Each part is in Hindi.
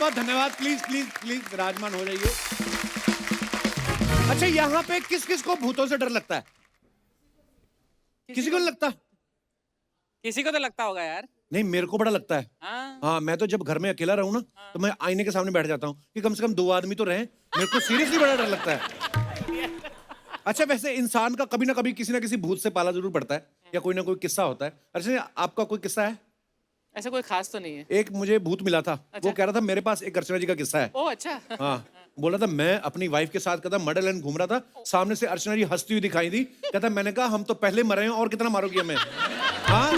बहुत धन्यवाद। प्लीज प्लीज प्लीज विराजमान हो जाइए। अच्छा, यहाँ पे किस किस को भूतों से डर लगता है? किसी को नहीं लगता? किसी को तो लगता होगा यार। नहीं, मेरे को बड़ा लगता है। हाँ, मैं तो जब घर में अकेला रहूं ना, तो मैं आईने के सामने बैठ जाता हूँ कि कम से कम 2 आदमी तो रहें। मेरे को सीरियसली बड़ा डर लगता है। अच्छा, वैसे इंसान का कभी ना कभी किसी ना किसी भूत से पाला जरूर पड़ता है, या कोई ना कोई किस्सा होता है। अच्छा, आपका कोई किस्सा है? ऐसा कोई खास तो नहीं है। एक मुझे भूत मिला था। अच्छा। वो कह रहा था मेरे पास एक अर्चना जी का किस्सा है। ओह अच्छा। हाँ, बोला था मैं अपनी वाइफ के साथ कहता मडल एंड घूम रहा था, सामने से अर्चना जी हंसती हुई दिखाई दी। कहता मैंने कहा हम तो पहले मरे हैं और कितना मारोगी हमें। हाँ,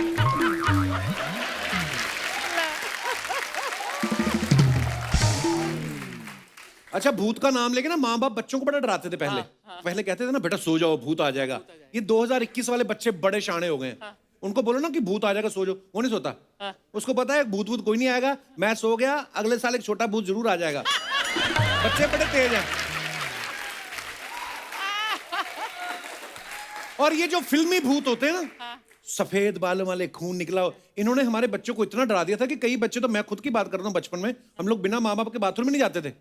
अच्छा, भूत का नाम लेके ना माँ बाप बच्चों को बड़ा डराते थे पहले। पहले कहते थे ना बेटा सो जाओ भूत आ जाएगा। ये 2021 वाले बच्चे बड़े शाणे हो गए हैं। उनको बोलो ना कि भूत आ जाएगा सो जाओ, वो नहीं सोता। उसको पता है भूत भूत कोई नहीं आएगा, मैं सो गया अगले साल एक छोटा भूत जरूर आ जाएगा। बच्चे बड़े तेज हैं। और ये जो फिल्मी भूत होते हैं ना, सफेद बालों वाले, खून निकला हो, इन्होंने हमारे बच्चों को इतना डरा दिया था कि कई बच्चे, तो मैं खुद की बात करता हूँ, बचपन में हम लोग बिना माँ बाप के बाथरूम में नहीं जाते थे।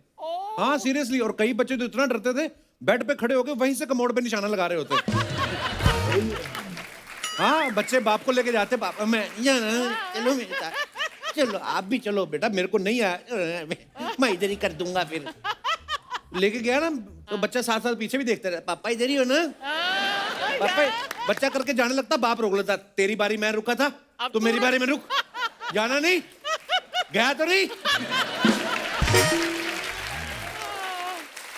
हाँ सीरियसली। और कई बच्चे तो इतना डरते थे, बेड पे खड़े होकर वहीं से कमोड पे निशाना लगा रहे होते। हाँ, बच्चे बाप को लेके जाते, पापा मैं चलो बेटा, चलो आप भी चलो बेटा, मेरे को नहीं आया, मैं इधर ही कर दूंगा। फिर लेके गया ना, तो बच्चा साथ साथ पीछे भी देखते रहे, पापा इधर ही हो ना। पापा, बच्चा करके जाने लगता, बाप रोक लेता, तेरी बारी मैं रुका था, तो मेरी बारी में रुक, जाना नहीं, गया तो नहीं।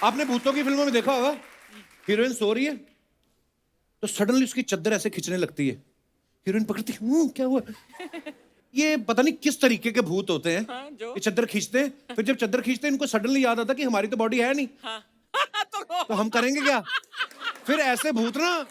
आपने भूतों की फिल्मों में देखा होगा, हीरोइन सो रही है तो सडनली उसकी चद्दर ऐसे खींचने लगती है। हीरोइन पकड़ती है, क्या हुआ? ये पता नहीं किस तरीके के भूत होते हैं। ये चद्दर खींचते हैं, फिर जब चद्दर खींचते हैं इनको सडनली याद आता कि हमारी तो बॉडी है नहीं। तो हम करेंगे क्या? फिर ऐसे भूत ना,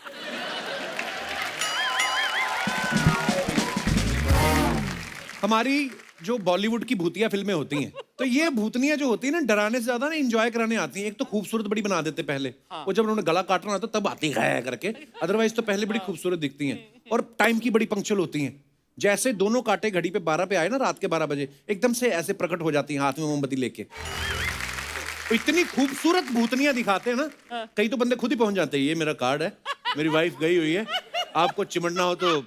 हमारी जो बॉलीवुड की भूतिया फिल्में होती हैं, तो ये भूतनियां जो होती है ना, डराने से ज्यादा ना एंजॉय कराने आती हैं। एक तो खूबसूरत बड़ी बना देते पहले, वो जब उन्होंने गला काटना होता तब आती है करके, अदरवाइज तो पहले बड़ी खूबसूरत दिखती हैं। और टाइम की बड़ी पंक्चुअल होती हैं। जैसे दोनों कांटे घड़ी पे 12 पे आए ना, रात के 12 बजे एकदम से ऐसे प्रकट हो जाती हैं हाथ में मोमबत्ती लेके। तो इतनी खूबसूरत भूतनियां दिखाते हैं ना, कई तो बंदे खुद ही पहुंच जाते हैं, ये मेरा कार्ड है, मेरी वाइफ गई हुई है, आपको चिमटना हो तो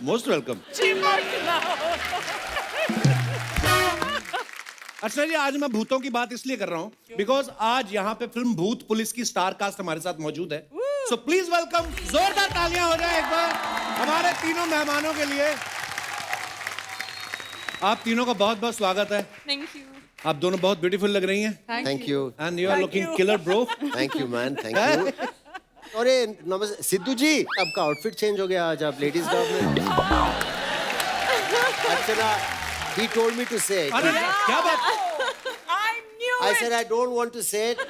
मोस्ट वेलकम। अच्छा जी, आज मैं भूतों की बात इसलिए कर रहा हूं बिकॉज आज यहाँ पे फिल्म भूत पुलिस की स्टार कास्ट हमारे साथ मौजूद है। सो प्लीज वेलकम, जोरदार तालियां हो जाए एक बार हमारे तीनों मेहमानों के लिए। आप तीनों का बहुत बहुत स्वागत है। Thank you. आप दोनों बहुत ब्यूटीफुल लग रही हैं। Thank you. And you are looking killer bro. Thank you man, thank you. अरे नमस्ते सिद्धू जी, आपका आउटफिट चेंज हो गया आज, आप लेडीज गाउन में। अर्चना, he told me to say it. अरे क्या बात? I said I don't want to say it.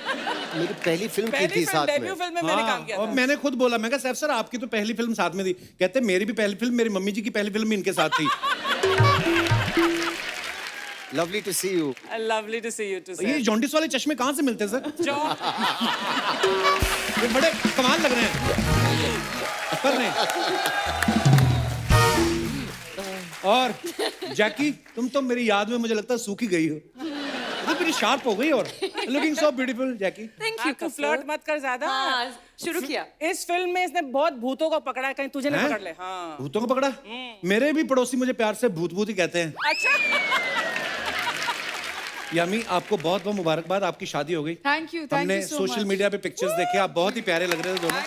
मेरी पहली फिल्म की थी साथ में। डेब्यू फिल्म में मैंने काम किया था। और मैंने खुद बोला, मैं कहा सर आपकी तो पहली फिल्म साथ में थी। कहते मेरी भी पहली फिल्म, मेरी मम्मी जी की पहली फिल्म भी इनके साथ थी। Lovely to see you. Lovely to see you too, sir. ये जॉन्डिस वाले चश्मे कहाँ से मिलते हैं सर? ये बड़े कमाल लग रहे हैं। पर नहीं। और जैकी, तुम तो मेरी याद में मुझे लगता है सूखी गई हो। तो मेरी शार्प हो गई। और looking so beautiful Jackie. Thank you. तू फ्लर्ट मत कर ज्यादा। हाँ, शुरू किया। इस फिल्म में इसने बहुत भूतों को पकड़ा है, कहीं तुझे नहीं हैं? पकड़ ले। हाँ। भूतों को पकड़ा? मेरे भी पड़ोसी मुझे प्यार से भूत भूत ही कहते हैं। अच्छा। यामी, आपको बहुत बहुत मुबारकबाद, आपकी शादी हो गई। थैंक यू हमने सो सोशल मच। मीडिया पे पिक्चर्स देखे, आप बहुत ही प्यारे लग रहे थे दोनों।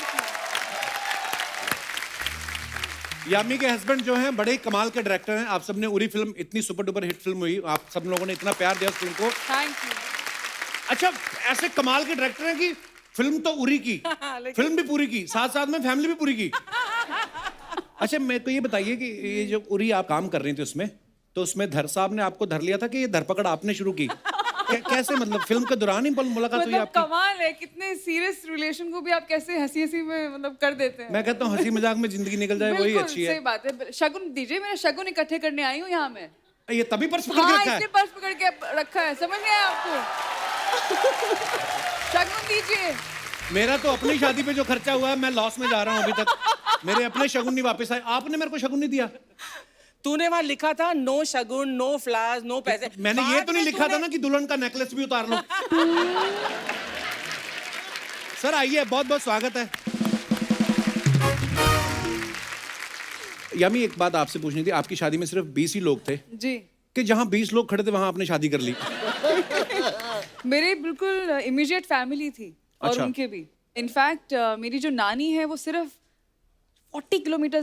यामी के हस्बैंड जो हैं बड़े ही कमाल के डायरेक्टर हैं। आप सबने उरी फिल्म, इतनी सुपर डुपर हिट फिल्म हुई, आप सब लोगों ने इतना प्यार दिया उस फिल्म को। Thank you. अच्छा, ऐसे कमाल के डायरेक्टर हैं कि फिल्म तो उरी की, फिल्म भी पूरी की, साथ साथ में फैमिली भी पूरी की। अच्छा, मेरे को ये बताइए कि ये जो उरी आप काम कर रही थी उसमें, तो उसमें धर साहब ने आपको धर लिया था कि ये धरपकड़ आपने शुरू की? कैसे, मतलब फिल्म के दौरान ही मुलाकात हुई आपकी? कमाल है, कितने सीरियस रिलेशन को भी आप कैसे हंसी हंसी में मतलब कर देते हैं। मैं कहता हूँ हंसी मजाक में जिंदगी निकल जाए वही बिल्कुल, अच्छी है। सही बात है। शगुन दीजिए, मेरा शगुन इकट्ठे करने आई हूँ यहाँ में। ये तभी पर्स पकड़ के हाँ, रखा है? इसने पर्स पकड़ के रखा है, समझ नहीं आया आपको? शगुन दीजिए। मेरा तो अपनी शादी पे जो खर्चा हुआ है, मैं लॉस में जा रहा हूँ अभी तक। मेरे अपने शगुन नहीं वापस आए, आपने मेरे को शगुन नहीं दिया। तूने वहां लिखा था नो शगुन, नो फ्लावर्स, नो पैसे। मैंने ये बाद तो नहीं में लिखा था तूने- ना कि दुल्हन का नेकलेस भी उतार लो। सर आइए, बहुत बहुत स्वागत है। यामी एक बात आपसे पूछनी थी, आपकी शादी में सिर्फ 20 ही लोग थे जी कि जहां 20 लोग खड़े थे वहां आपने शादी कर ली? मेरे बिल्कुल इमीडिएट फैमिली थी और अच्छा। उनके भी। इनफैक्ट मेरी जो नानी है वो सिर्फ 40 किलोमीटर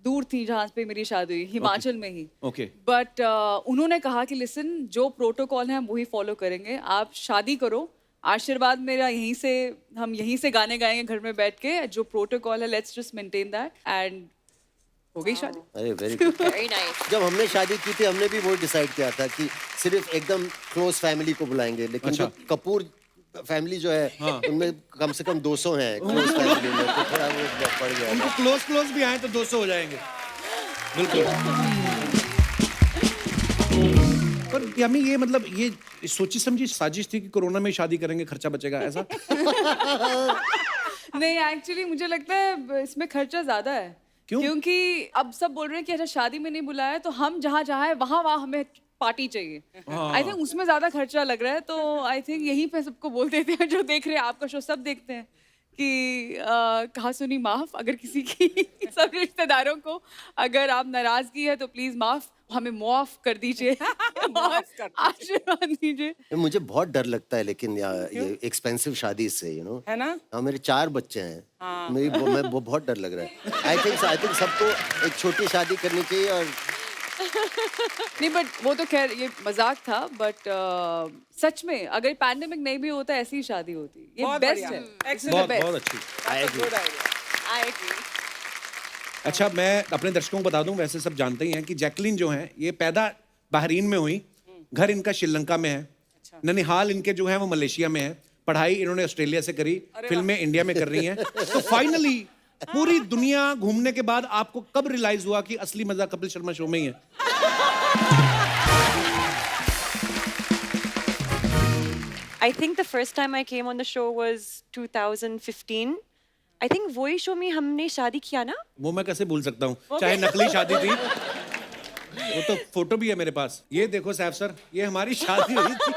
दूर थी जहाँ पे मेरी शादी हुई, हिमाचल में ही। ओके। बट उन्होंने कहा कि लिसन, जो प्रोटोकॉल है हम वही फॉलो करेंगे, आप शादी करो, आशीर्वाद मेरा यहीं से, हम यहीं से गाने गाएंगे घर में बैठ के, जो प्रोटोकॉल है let's just maintain that, and हो गई शादी। अरे वेरी गुड। Very nice. जब हमने शादी की थी हमने भी वो डिसाइड किया था कि सिर्फ एकदम क्लोज फैमिली को बुलाएंगे, लेकिन अच्छा। जो कपूर फैमिली जो है उनमें कम से कम 200 हैं क्लोज फैमिली में, तो थोड़ा वो पड़ गया उनको था। क्लोज भी आए तो 200 हो जाएंगे। बिल्कुल। पर यामी ये मतलब ये सोची समझी साजिश थी कि कोरोना में शादी करेंगे, खर्चा बचेगा, ऐसा? नहीं, एक्चुअली मुझे लगता है इसमें खर्चा ज्यादा है। क्यों? क्योंकि अब सब बोल रहे हैं कि अच्छा शादी में नहीं बुलाया तो हम जहाँ जहाँ है वहाँ वहाँ हमें पार्टी चाहिए। आई थिंक उसमें ज्यादा खर्चा लग रहा है, तो आई थिंक यहीं पे सबको बोल देते हैं जो देख रहे हैं आपका शो, सब देखते हैं कि कहा सुनी माफ, अगर किसी की सब रिश्तेदारों को अगर आप नाराजगी है तो प्लीज माफ, हमें माफ कर दीजिए और आशीर्वाद दीजिए। मुझे बहुत डर लगता है लेकिन ये एक्सपेंसिव शादी से, यू नो। है ना? हाँ, मेरे 4 बच्चे हैं। मैं बहुत डर लग रहा है। आई थिंक सबको एक छोटी शादी करनी चाहिए। और नहीं, बट वो तो खैर ये मजाक था, बट सच में अगर पैंडेमिक नहीं भी होता ऐसी ही शादी होती, ये बहुत बेस्ट बढ़िया। है। Excellent. बहुत बहुत अच्छी। Good idea. I agree. अच्छा, मैं अपने दर्शकों को बता दूं, वैसे सब जानते ही हैं कि जैकलीन जो हैं ये पैदा बहरीन में हुई, घर इनका श्रीलंका में है, ननिहाल इनके जो है वो मलेशिया में है, पढ़ाई इन्होंने ऑस्ट्रेलिया से करी, फिल्में इंडिया में कर रही हैं। तो फाइनली पूरी दुनिया घूमने के बाद आपको कब रियलाइज हुआ कि असली मजा कपिल शर्मा शो में ही है? I think the first time I came on the show was 2015. I think वही शो में हमने शादी किया ना? वो मैं कैसे भूल सकता हूँ, चाहे नकली शादी थी। वो तो फोटो भी है मेरे पास, ये देखो सैफ सर, ये हमारी शादी हुई थी।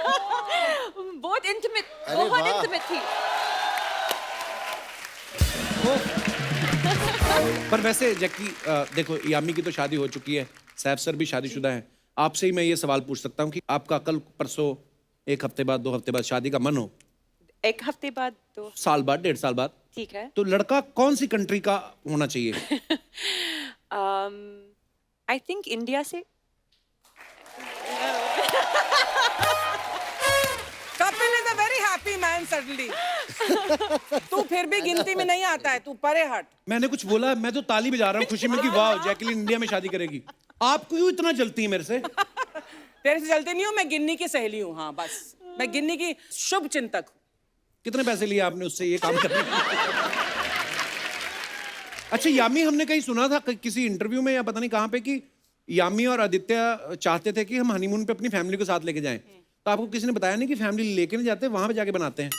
बहुत इंटीमेट, अरे बहुत वाह। इंटीमेट थी। पर वैसे जैकी देखो, यामी की तो शादी हो चुकी है, सैफ सर भी शादीशुदा हैं। आपसे ही मैं ये सवाल पूछ सकता हूँ कि आपका कल परसों, 1 हफ्ते बाद, 2 हफ्ते बाद शादी का मन हो, 1 हफ्ते बाद तो साल बाद, 1.5 साल बाद, ठीक है। तो लड़का कौन सी कंट्री का होना चाहिए? I think इंडिया से। Kapil is a very happy man suddenly. तू फिर भी गिनती में नहीं आता है, तू परे हट। मैंने कुछ बोला? मैं तो ताली बजा रहा हूँ खुशी में कि वाह, जैकलीन इंडिया में शादी करेगी। आप क्यों इतना जलती है मेरे से? तेरे से चलती नहीं हूँ, मैं गिन्नी की सहेली हूँ। हाँ बस, मैं गिन्नी की शुभ चिंतक हूँ। कितने पैसे लिए आपने उससे ये काम करने के? अच्छा, यामी हमने कहीं सुना था किसी इंटरव्यू में या पता नहीं कहाँ पे कि यामी और आदित्य चाहते थे कि हम हनीमून पे अपनी फैमिली को साथ लेके जाएं। तो आपको किसी ने बताया नहीं कि फैमिली लेके नहीं जाते, वहां पे जाके बनाते हैं?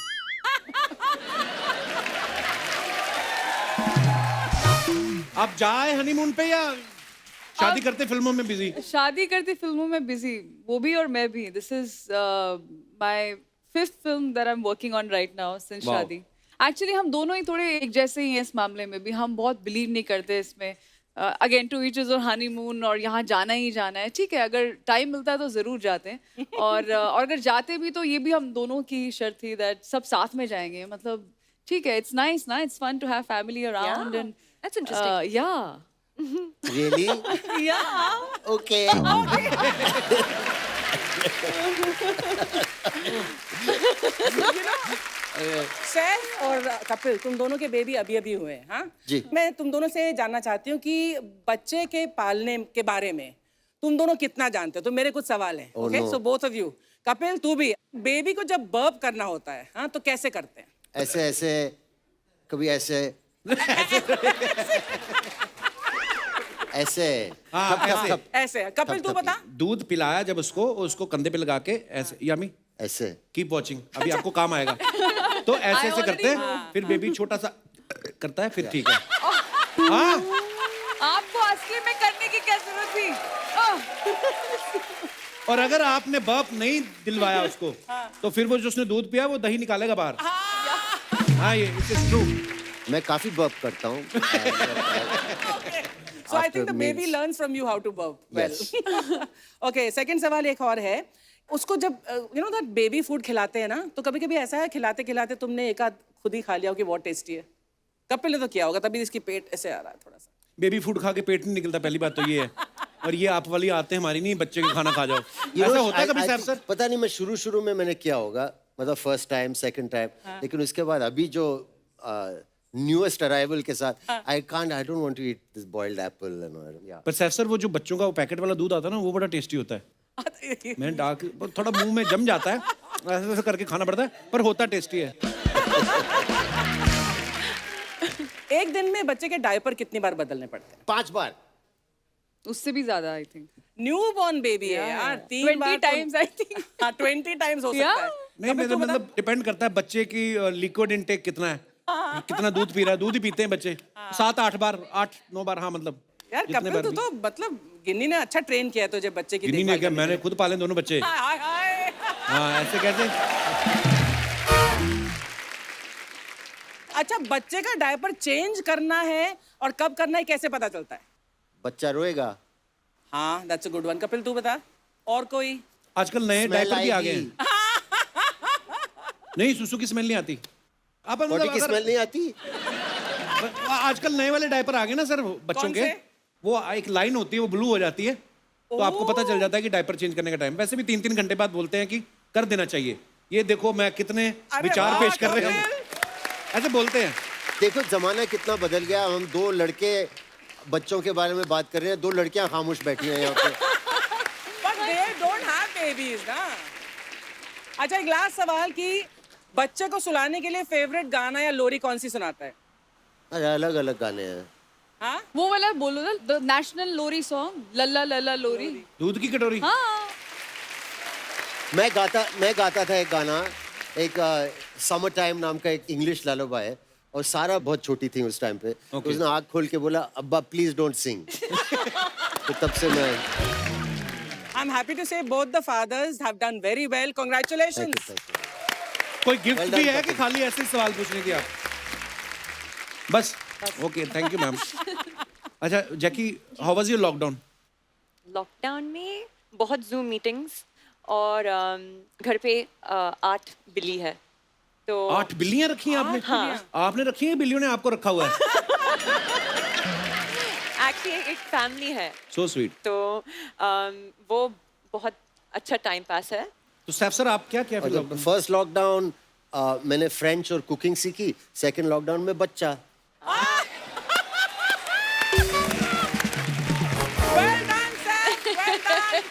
आप जाए हनीमून पे या शादी करते फिल्मों में बिजी? शादी करती फिल्मों में बिजी, वो भी और मैं भी। This is my 5th film that I am working on right now since Wow. शादी। एक्चुअली हम दोनों ही थोड़े एक जैसे ही हैं इस मामले में भी, हम बहुत बिलीव नहीं करते इसमें। अगेन टू ईच इज और हनीमून और यहाँ जाना ही जाना है, ठीक है, अगर टाइम मिलता है तो जरूर जाते हैं। और अगर जाते भी तो ये भी हम दोनों की शर्त थी दैट सब साथ में जाएंगे, मतलब ठीक है, इट्स नाइस ना, it's fun to have family around and That's interesting. Yeah really yeah okay. Saif और कपिल, तुम दोनों के बेबी अभी अभी हुए हैं। हाँ जी। मैं तुम दोनों से जानना चाहती हूँ कि बच्चे के पालने के बारे में तुम दोनों कितना जानते हो। तो मेरे कुछ सवाल हैं। Okay, so both of you. Kapil, तू भी, बेबी को जब बर्प करना होता है, हाँ, तो कैसे करते हैं? ऐसे ऐसे, कभी ऐसे ऐसे। हाँ, ऐसे। ऐसे। कपिल, तू बता। दूध पिलाया जब उसको कंधे पे लगा के ऐसे। यामी ऐसे। कीप वॉचिंग, अभी आपको काम आएगा। तो ऐसे ऐसे करते हैं, फिर बेबी छोटा सा करता है, फिर ठीक है। हाँ, आपको एक्चुअली में करने की क्या जरूरत थी? और अगर आपने बर्प नहीं दिलवाया उसको तो फिर वो जो उसने दूध पिया वो दही निकालेगा बाहर। हाँ ये इट इज ट्रू। मैं काफी बर्प करता हूँ। So I think the After baby meals. learns from you how to burp well. Okay, second सवाल एक और है। उसको जब you know that baby food खिलाते हैं ना, तो कभी कभी ऐसा है खिलाते खिलाते तुमने एक आध खुद ही खा लिया हो कि बहुत टेस्टी है। कपिल ने तो किया होगा, तभी इसकी पेट ऐसे आ रहा है थोड़ा सा। बेबी फूड खा के पेट नहीं निकलता, पहली बात तो ये है। और ये आप वाली आते हैं हमारी नहीं, बच्चे के खाना खा जाओ। You know, ऐसा होता है कभी I साहब think- सर? पता नहीं, मैं शुरू में मैंने किया होगा, मतलब फर्स्ट टाइम सेकंड टाइम, लेकिन उसके बाद अभी जो न्यूएस्ट अराइवल के साथ I don't want to eat this boiled apple and या पर सैफ सर वो जो बच्चों का वो पैकेट वाला दूध आता है ना वो बड़ा टेस्टी होता है। मैंने डाक थोड़ा मुंह में जम जाता है, ऐसे ऐसे करके खाना पड़ता है, पर होता टेस्टी है। एक दिन में बच्चे के डायपर कितनी बार बदलने पड़ते हैं? 5 बार। उससे भी ज्यादा I think. New born baby है यार, 3 20 बार times, I think. हाँ 20 टाइम्स हो सकता Yeah. है। नहीं मेरा मतलब डिपेंड करता है बच्चे की लिक्विड इनटेक कितना है, कितना दूध पी रहा है। दूध ही पीते हैं बच्चे 7-8 बार, 8-9 बार। हाँ मतलब यार जितने कपिल बार तू भी। तो मतलब गिन्नी ने अच्छा ट्रेन किया है तुझे बच्चे की गिनी ने देखभाल क्या, करने मैंने के खुद पाले दोनों बच्चे। लिए। हाय हाय। हाँ ऐसे कैसे? अच्छा, बच्चे का डायपर चेंज करना है और कब करना है कैसे पता चलता है? बच्चा रोएगा, हाँ that's a good one. Kapil तू बता, और कोई? आजकल नए Smell डायपर भी आ गए आएगी। हैं। नहीं सुसु की स्मेल नहीं आती। अपन बॉडी मतलब की अगर- स्मेल नहीं आती। आजकल नए वाले डायपर आ गए ना सर बच्चों कौन के, से? वो एक लाइन होती है, वो ब्लू हो जाती है, तो आपको पता चल जाता है कि डायपर चेंज करने का टाइम। वैसे भी 3-3 घंटे बाद बोलते हैं कि कर देना चाहिए। ये देखो मैं कितने अरे विचार वाह, पेश कर रहे हैं हम, कपिल। ऐसे बोलते हैं। देखो जमाना कितना बदल गया। हम 2 लड़के बच्चों के बारे में बात कर रहे हैं, 2 लड़कियां खामोश बैठी हैं यहाँ पे। But they don't have babies ना। अच्छा एक लास्ट सवाल कि बच्चे को सुलाने के लिए फेवरेट गाना या लोरी कौन सी सुनाता है? अरे अलग अलग गाने हैं। हाँ वो वाला बोलो ना, द नेशनल लोरी सॉन्ग, लल्ला लल्ला लोरी। दूध की कटोरी। हाँ मैं गाता था एक गाना, एक समर टाइम नाम का एक इंग्लिश लालोबा है, और सारा बहुत छोटी थी उस टाइम पे। तो उसने आँख खोल के बोला अब्बा प्लीज डोंट सिंग। तो तब से मैं I'm happy to say both the fathers have done very well. Congratulations. Thank you. कोई गिफ्ट Well भी done, है कि कपिल। खाली ऐसे ही सवाल पूछने की आप? बस ओके, थैंक यू मैम। अच्छा Jackie, how was your lockdown? Lockdown में बहुत जूम मीटिंग्स और घर पे 8 बिल्ली है तो 8 बिल्लियां रखी हैं आपने? आपने रखी हैं, बिल्लियों ने आपको रखा हुआ है? एक्चुअली एक फैमिली है, सो स्वीट। तो वो बहुत अच्छा टाइम पास है। तो सैफ सर आप क्या किया फिर लॉकडाउन? फर्स्ट लॉकडाउन मैंने फ्रेंच और कुकिंग सीखी, सेकंड लॉकडाउन में बच्चा। Well done, Sam. Well done.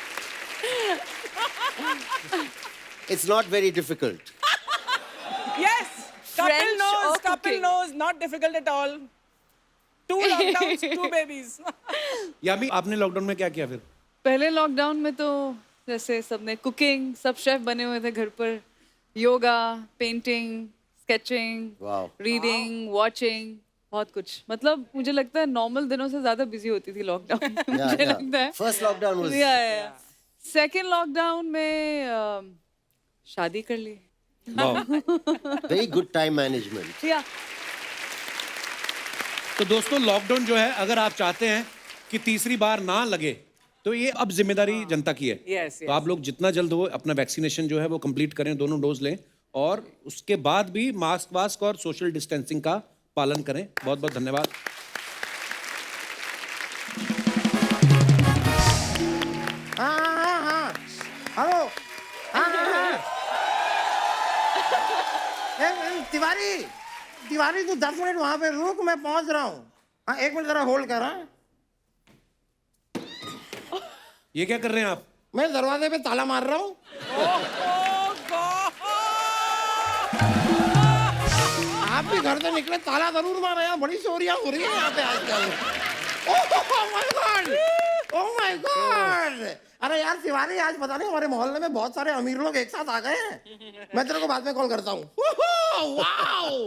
It's not very difficult. Yes. Kapil French knows. or Kapil cooking? knows. Not difficult at all. 2 lockdowns, 2 babies. यामी आपने लॉकडाउन में क्या किया फिर? पहले लॉकडाउन में तो जैसे सबने कुकिंग, सब शेफ बने हुए थे घर पर, yoga, painting, sketching, Wow. Reading, watching, बहुत कुछ। मतलब मुझे लगता है नॉर्मल दिनों से ज्यादा बिजी होती थी लॉकडाउन में। Yeah, मुझे yeah. लगता है First lockdown was second lockdown में शादी कर ली। very good time management. या तो दोस्तों लॉकडाउन जो है, अगर आप चाहते हैं कि तीसरी बार ना लगे तो ये अब जिम्मेदारी जनता की है। Yes, तो आप लोग जितना जल्द हो अपना वैक्सीनेशन जो है वो कंप्लीट करें, दोनों डोज लें, और उसके बाद भी मास्क वास्क और सोशल डिस्टेंसिंग का पालन करें। बहुत बहुत धन्यवाद। हाँ हेलो। हाँ तिवारी तू 10 मिनट वहां पे रुक, मैं पहुंच रहा हूँ। हाँ 1 मिनट जरा होल्ड कर। हाँ ये क्या कर रहे हैं आप? मैं दरवाजे पे ताला मार रहा हूँ। Oh, God. आप भी घर से निकले ताला जरूर मारे यार, बड़ी चोरियां हो रही है यहाँ पे आजकल। Oh my God, oh my God. अरे यार तिवारी, आज पता नहीं हमारे मोहल्ले में बहुत सारे अमीर लोग एक साथ आ गए हैं। मैं तेरे को बाद में कॉल करता हूँ। वाओ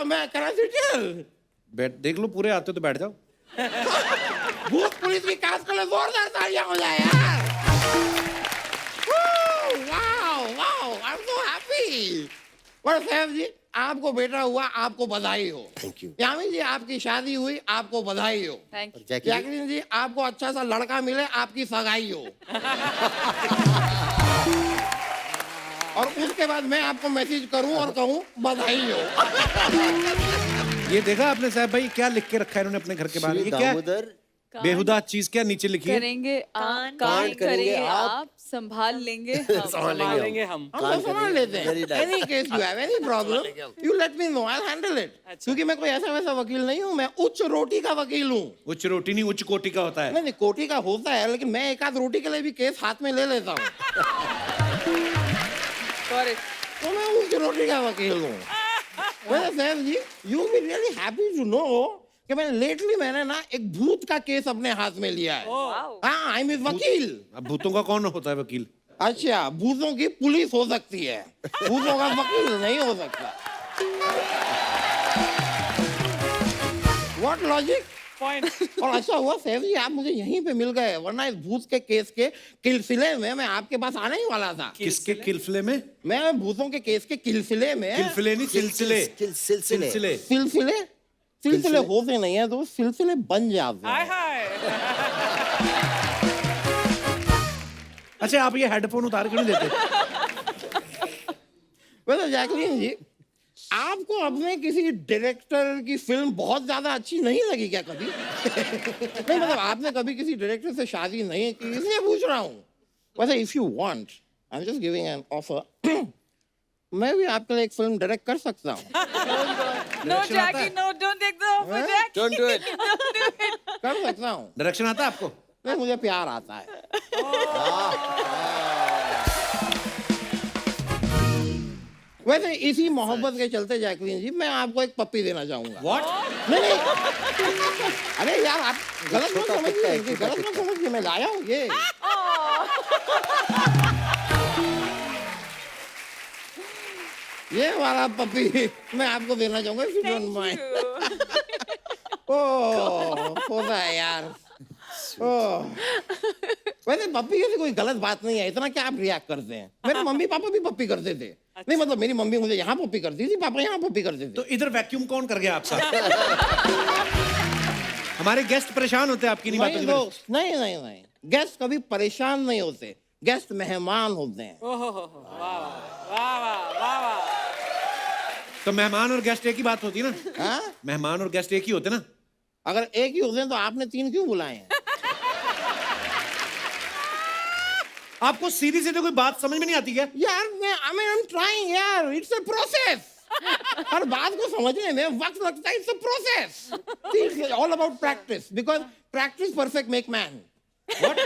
मैं कैन आई सिट हियर? बैठ, देख लो पूरे आते हो तो बैठ जाओ। भूत पुलिस की कास्ट के लिए जोरदार तालियां हो जाए यार। Wow wow, I am so happy. और साहब जी, आपको बेटा हुआ, आपको बधाई हो। Thank you. यामी जी, आपकी शादी हुई, आपको बधाई हो। Thank you. जैकलीन जी, आपको अच्छा सा लड़का मिले, आपकी सगाई हो। और उसके बाद मैं आपको मैसेज करूं और कहूं बधाई हो। ये देखा आपने साहब भाई क्या लिख के रखा है इन्होंने अपने घर के बाहर? श्री ये क्या दामोदर बेहुदा चीज क्या नीचे लिखी है? करेंगे आप, कान करेंगे आप, आप, संभाल लेंगे हम। संभालेंगे हम। हम तो संभाल लेते हैं। Very nice. Any case you have any problem, you let me know, I'll handle it. क्योंकि मैं कोई ऐसा वैसा वकील नहीं हूँ, मैं उच्च रोटी का वकील हूँ। उच्च रोटी नहीं, उच्च कोटि का होता है। नहीं कोटी का होता है, लेकिन मैं एक आध रोटी के लिए भी केस हाथ में ले लेता हूँ। Correct. तो मैं उच्च रोटी का वकील हूँ। वैसे साहब जी, you will be really happy to know कि मैंने ना एक भूत का केस अपने हाथ में लिया है। Wow. हाँ, आई एम वकील। अब भूतों का कौन होता है वकील? अच्छा, भूतों की पुलिस हो सकती है, भूतों का वकील नहीं हो सकता। What logic? पॉइंट। और अच्छा हुआ साहब जी, आप मुझे यहीं पे मिल गए, वरना इस भूत के केस के सिलसिले में मैं आपके पास आने ही वाला था। किसके किलफिले में? मैं भूतों के केस के सिलसिले में किलफिले नहीं, सिलसिले। सिलसिले सिलसिले। सिलसिले सिलसिले होते नहीं है, तो सिलसिले बन जाते हाय हैं। हाय। अच्छा, आप ये हेडफोन उतार क्यों नहीं देते? वैसे जैकलीन जी, आपको अपने किसी डायरेक्टर की फिल्म बहुत ज्यादा अच्छी नहीं लगी क्या कभी? नहीं मतलब आपने कभी किसी डायरेक्टर से शादी नहीं की, इसलिए पूछ रहा हूँ। वैसे if you want, I am just giving an offer, मैं भी आपके लिए एक फिल्म डायरेक्ट कर सकता हूँ। No, Jackie, no, don't take the offer, Jackie. Don't do it. Don't do it. कर सकता हूँ। डायरेक्शन आता है आपको? नहीं, मुझे प्यार आता है। वैसे इसी मोहब्बत के चलते जैकलीन जी, मैं आपको एक पप्पी देना चाहूंगा। What? नहीं अरे यार, आप गलत मत छोटा कुत्ता है, समझिए, छोटा गलत मत समझिए, मैं लाया हूँ ये। ये वाला पप्पी मैं आपको देना चाहूंगा, if you don't mind। ओह, होता है यार। ओह, वैसे पप्पी की कोई गलत बात नहीं है, इतना क्या आप रिएक्ट करते हैं? मेरे मम्मी पापा भी पप्पी करते थे। नहीं मतलब मेरी मम्मी मुझे यहाँ पप्पी करती थी, पापा यहाँ पप्पी करते थे। तो इधर वैक्यूम कौन कर गया आपका? हमारे गेस्ट परेशान होते हैं आपकी नहीं वही बातों तो, नहीं गेस्ट कभी परेशान नहीं होते, गेस्ट मेहमान होते हैं। ओहो वाह वाह वाह वाह वाह। तो मेहमान और गेस्ट एक ही बात होती है ना? हाँ? मेहमान और गेस्ट एक ही होते ना? अगर एक ही होते हैं तो आपने 3 क्यों बुलाए हैं? आपको सीधी सीधी कोई बात समझ में नहीं आती क्या? यार आई एम ट्राइंग यार, इट्स अ प्रोसेस। हर बात को समझने में वक्त लगता है, it's a process. It's all about practice, because practice perfect make man. What?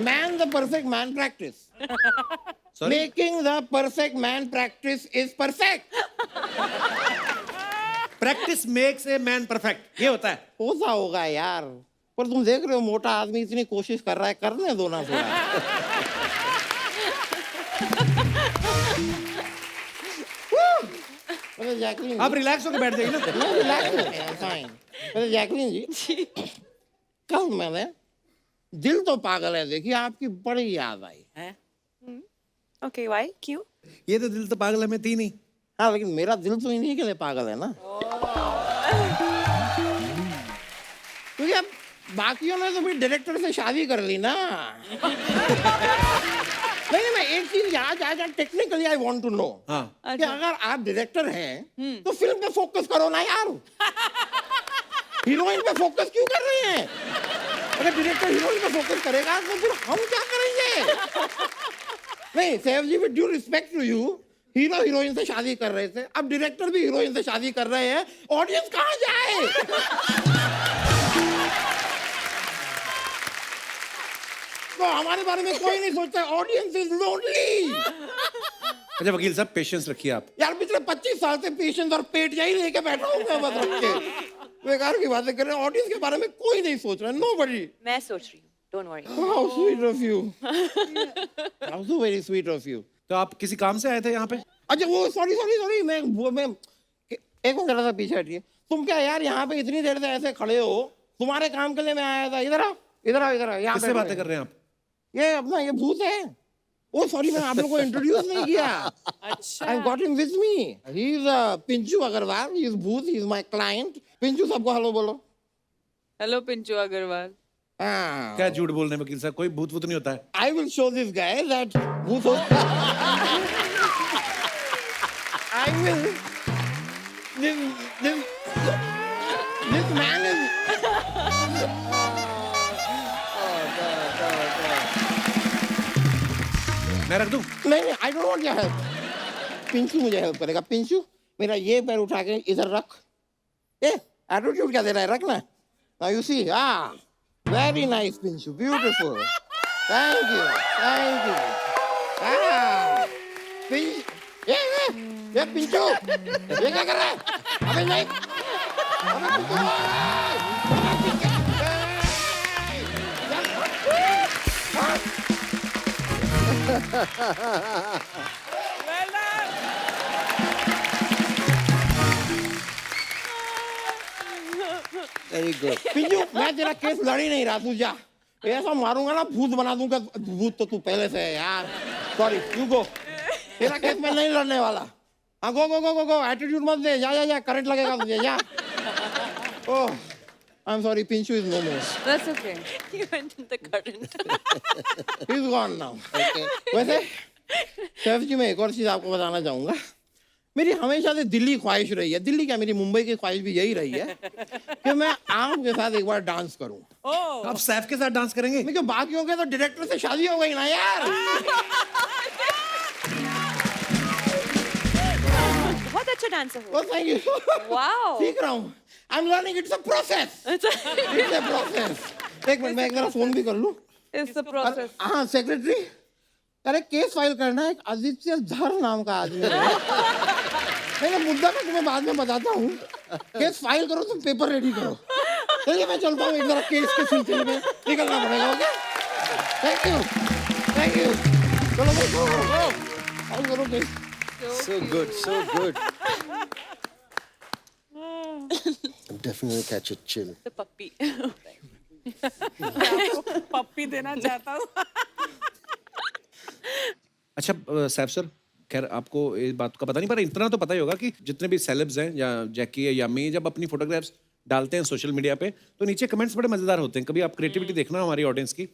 Man, the perfect man practice. Sorry? Making the perfect man practice is perfect. Practice makes a man perfect, ये होता है। होता होगा यार, पर तुम देख रहे हो मोटा आदमी इतनी कोशिश कर रहा है, करने दो ना थोड़ा। अरे जैकलीन आप रिलैक्स होकर बैठ जाइए ना। मैं रिलैक्स हूँ, फाइन। अरे जैकलीन जी, कल मैंने दिल तो पागल है देखिए, आपकी बड़ी याद आई। Okay, why? क्यों? ये तो दिल तो पागल है में थी नहीं। हाँ, लेकिन मेरा दिल तो इन्हीं के लिए पागल है ना। क्योंकि अब बाकियों ने तो भी डायरेक्टर से शादी कर ली ना। नहीं मैं एक चीज आज technically I want to know हाँ। कि अगर आप डायरेक्टर हैं तो फिल्म पे फोकस करो ना यार, हीरोइन पे फोकस क्यों कर रहे हैं? अगर डायरेक्टर हीरोइन पे फोकस करेगा तो फिर हम क्या करेंगे? नहीं Saif ji, with due respect to you, hero heroine से शादी कर रहे थे, अब डायरेक्टर भी हीरोइन से शादी कर रहे हैं, ऑडियंस कहाँ जाए? तो हमारे बारे में कोई नहीं सोचता, ऑडियंस इज लोनली। अच्छा वकील साहब, पेशेंस रखिए आप। यार पिछले 25 साल से पेशेंस और पेट यही लेके बैठा हूँ मैं, बस रख के बेकार की बातें कर रहे हैं, ऑडियंस के बारे में कोई नहीं सोच रहा, नोबडी। मैं सोच रही हूँ, don't worry. How sweet of you. How so very sweet of you. तो आप किसी काम से आए थे यहाँ पे? अच्छा वो सॉरी मैं एक मिनट जरा सा पीछे हटिए। तुम क्या यार यहाँ पे इतनी देर से ऐसे खड़े हो, तुम्हारे काम के लिए मैं आया था। इधर आओ, इधर आओ, इधर आओ। यहाँ किससे बातें कर रहे हैं आप? ये अपना ये भूत है। ओ सॉरी, मैंने आप लोगों को इंट्रोड्यूस नहीं किया। अच्छा I got him with me. He is Pinchu Agarwal. He is भूत, he is my client. Pinchu सबको हेलो बोलो। हेलो पिंचू अग्रवाल। हाँ, क्या झूठ बोल रहे हैं वकील साहब, कोई भूत वूत नहीं होता है। I will show this guy that भूत हो। I will this man is मैं रख दूं? नहीं, I don't want your help। Pinchoo मुझे हेल्प करेगा। पिंचू मेरा ये पैर उठा के इधर रख। ए एटीट्यूड क्या दे रहा है, रखना। Now you see, very nice Pinchoo, beautiful। Thank you, thank you। ये पिंचू, ये क्या कर रहा है? अबे नहीं, अबे Pinchoo, well done very good. Pinchoo मैं तेरा केस लड़ ही नहीं रहा, तू जा। ऐसा मारूंगा ना, भूत बना दूंगा। भूत तो तू पहले से है यार। Sorry, you go. तेरा केस मैं नहीं लड़ने वाला। हाँ, गो गो गो गो गो। एटीट्यूड मत दे। जा जा जा, करंट लगेगा तुझे, जा। Oh, I am sorry, Pinchu is no more. That's okay. You went in the current. He is gone now. वैसे सैफ जी, मैं एक और चीज आपको बताना चाहूंगा। मेरी हमेशा से दिल्ली ख्वाहिश रही है, दिल्ली क्या, मेरी मुंबई की ख्वाहिश भी यही रही है कि मैं आपके साथ एक बार डांस करूं। oh आप सैफ के साथ डांस करेंगे? मैं, क्यों बाकी हो गया तो डायरेक्टर से शादी हो गई ना यार। बहुत अच्छा डांसर हो। Oh, thank you। Wow. सीख रहा हूँ। I'm learning, it's a process। It's a process। एक मिनट, मैं एक जरा फोन भी कर लूँ। It's the process. हाँ, सेक्रेटरी, अरे केस फाइल करना है। एक आदित्य धर नाम का आदमी है। मैं मुद्दा मैं तुम्हें बाद में बताता हूँ। केस फाइल करो, तुम पेपर रेडी करो। चलिए मैं चलता हूँ, एक जरा केस के सिलसिले में निकलना पड़ेगा। Okay, thank you, thank you. चलो बैठो, फाइल करो case. So good, so good। Definitely catch a chill। The puppy. पप्पी देना चाहता हूँ अच्छा सैफ सर, खैर आपको इस बात का पता नहीं, पर इतना तो पता ही होगा कि जितने भी सेलेब्स हैं या जैकी है या मैं, जब अपनी फोटोग्राफ्स डालते हैं सोशल मीडिया पे तो नीचे कमेंट्स बड़े मजेदार होते हैं। कभी आप क्रिएटिविटी देखना हमारी ऑडियंस की,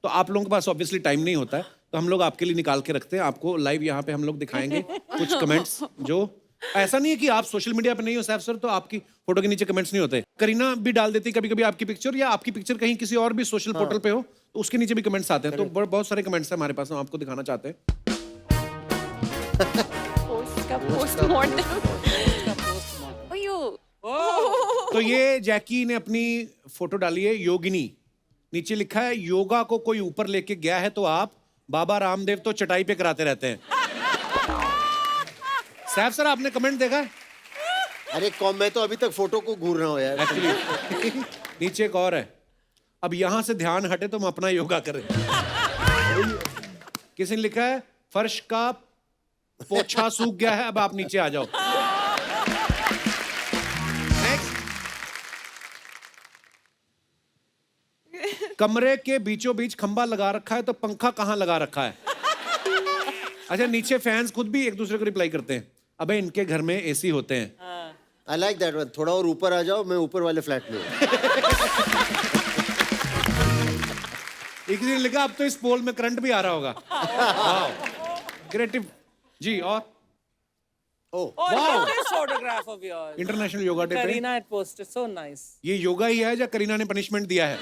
तो आप लोगों के पास ऑब्वियसली टाइम नहीं होता है, तो हम लोग आपके लिए निकाल के रखते हैं। आपको लाइव यहाँ पे हम लोग दिखाएंगे कुछ कमेंट्स। जो ऐसा नहीं है कि आप सोशल मीडिया पे नहीं हो सैफ सर तो आपकी फोटो के नीचे कमेंट्स नहीं होते। करीना भी डाल देती कभी कभी आपकी पिक्चर, या आपकी पिक्चर कहीं किसी और भी सोशल पोर्टल पे हो तो उसके नीचे भी कमेंट्स आते हैं। तो बहुत सारे कमेंट्स हैं हमारे पास, हम आपको दिखाना चाहते हैं। Postmortem. Oh, you. तो ये जैकी ने अपनी फोटो डाली है योगिनी, नीचे लिखा है योगा को कोई ऊपर लेके गया है तो आप, बाबा रामदेव तो चटाई पे कराते रहते हैं। सैफ सर आपने कमेंट देखा है? अरे कौन, मैं तो अभी तक फोटो को घूर रहा हूँ यार। एक्चुअली नीचे एक और है, अब यहां से ध्यान हटे तो हम अपना योगा करें। किसी ने लिखा है फर्श का पोछा सूख गया है, अब आप नीचे आ जाओ। नेक्स्ट, कमरे के बीचों बीच खंबा लगा रखा है तो पंखा कहां लगा रखा है? अच्छा, नीचे फैंस खुद भी एक दूसरे को रिप्लाई करते हैं, अबे इनके घर में एसी होते हैं। I like that one. थोड़ा और ऊपर आ जाओ, मैं ऊपर वाले फ्लैट में हूँ। एक ने लिखा अब तो इस पोल में करंट भी आ रहा होगा। क्रिएटिव जी। और oh look at this photograph of yours international yoga day पे Karina had posted so nice ये योगा ही है या करीना ने पनिशमेंट दिया है?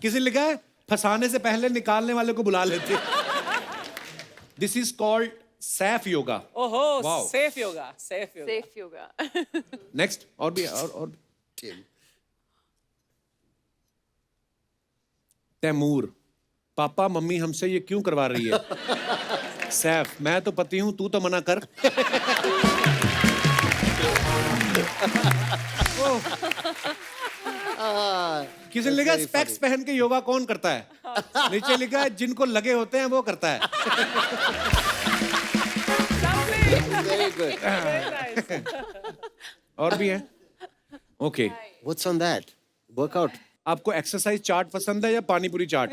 किसी ने लिखा है फंसाने से पहले निकालने वाले को बुला लेते। This is called Saif yoga. oh Wow. safe yoga Safe yoga. Next, और भी और तैमूर, पापा मम्मी हमसे ये क्यों करवा रही है? सैफ, मैं तो पति हूं, तू तो मना कर। किसी ने लिखा स्पेक्स पहन के योगा कौन करता है? नीचे लिखा है जिनको लगे होते हैं वो करता है। Very good. very nice और भी है? Okay, What's on that? Workout. आपको एक्सरसाइज चार्ट पसंद है या पानी पूरी चाट?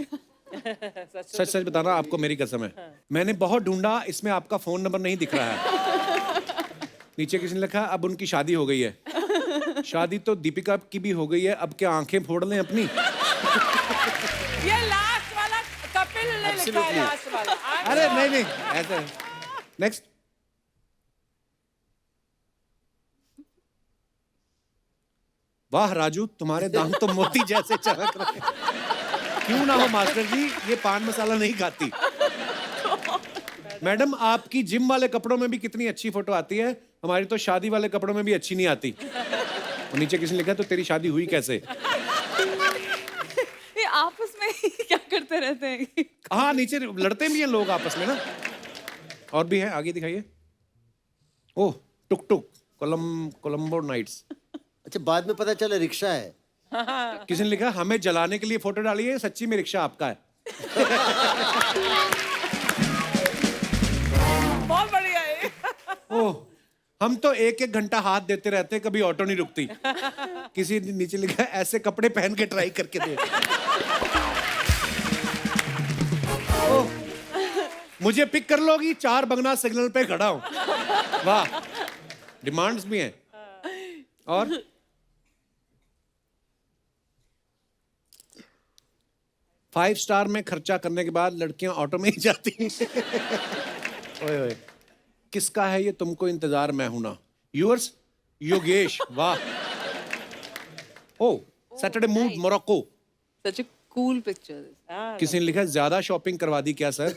सच सच बताना, आपको मेरी कसम है। मैंने बहुत ढूंढा, इसमें आपका फोन नंबर नहीं दिख रहा है। नीचे किसी ने लिखा अब उनकी शादी हो गई है। शादी तो दीपिका की भी हो गई है, अब क्या आंखें फोड़ लें अपनी? ये लास्ट वाला कपिल ने लिखा है, लास्ट वाला। अरे नहीं नहीं, ऐसे नेक्स्ट। वाह राजू, तुम्हारे दांत तो मोती जैसे चमक रहे हैं। क्यों ना हो मास्टर जी, ये पान मसाला नहीं खाती। मैडम, आपकी जिम वाले कपड़ों में भी कितनी अच्छी फोटो आती है, हमारी तो शादी वाले कपड़ों में भी अच्छी नहीं आती। और नीचे किसी ने लिखा तो तेरी शादी हुई कैसे? ये आपस में क्या करते रहते हैं? हाँ, नीचे लड़ते भी हैं लोग आपस में ना। और भी है, आगे दिखाइए। ओह, टुक टुक, कोलंबो नाइट्स। अच्छा, बाद में पता चला रिक्शा है। किसी ने लिखा हमें जलाने के लिए फोटो डाली है, सच्ची में रिक्शा आपका है। बहुत बढ़िया है। ओह, हम तो एक एक घंटा हाथ देते रहते, कभी ऑटो नहीं रुकती। किसी ने नीचे लिखा ऐसे कपड़े पहन के ट्राई करके दे। ओह, मुझे पिक कर लोगी, 4 बंगना सिग्नल पे खड़ा हूं। वाह, डिमांड्स भी हैं। और 5 स्टार में खर्चा करने के बाद लड़कियां ऑटो में ही जाती हैं। ओए ओए, किसका है ये तुमको इंतजार मैं हूं ना? यूअर्स योगेश। वाह। Oh, Saturday mood Morocco. Such a cool picture. किसी ने लिखा ज्यादा शॉपिंग करवा दी क्या सर?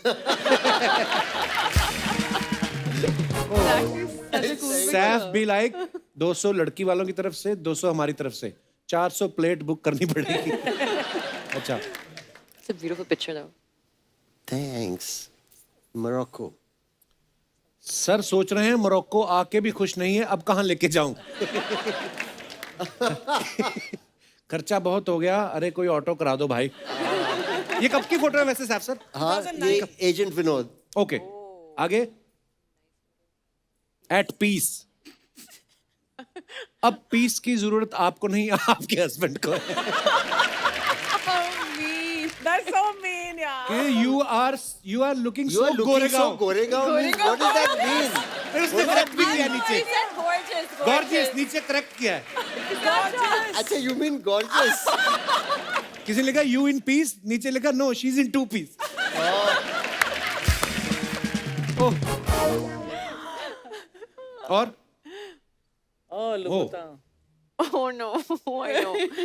सैफ भी लाइक 200 लड़की वालों की तरफ से, 200 हमारी तरफ से, 400 प्लेट बुक करनी पड़ेगी। अच्छा, It's a beautiful picture though. Thanks. Morocco. Sir सोच रहे हैं मोरक्को आके भी खुश नहीं है, अब कहाँ लेके जाऊं? खर्चा बहुत हो गया, अरे कोई ऑटो करा दो भाई। ये कब की फोटो है वैसे सैफ सर? हाँ, ये एजेंट विनोद। ओके, आगे। At peace. अब पीस की जरूरत आपको नहीं, आपके हस्बैंड को है। That's so mean, यार। You are looking You are so looking so Goregaon. Goregaon means what does that mean? उसने करेक्ट भी किया नीचे। Gorgeous. गॉर्जियस नीचे करेक्ट किया है। अच्छा, you mean gorgeous? किसी ने लिखा यू इन पीस, नीचे लिखा no she is in 2 piece. और Oh, Lupita. Oh no.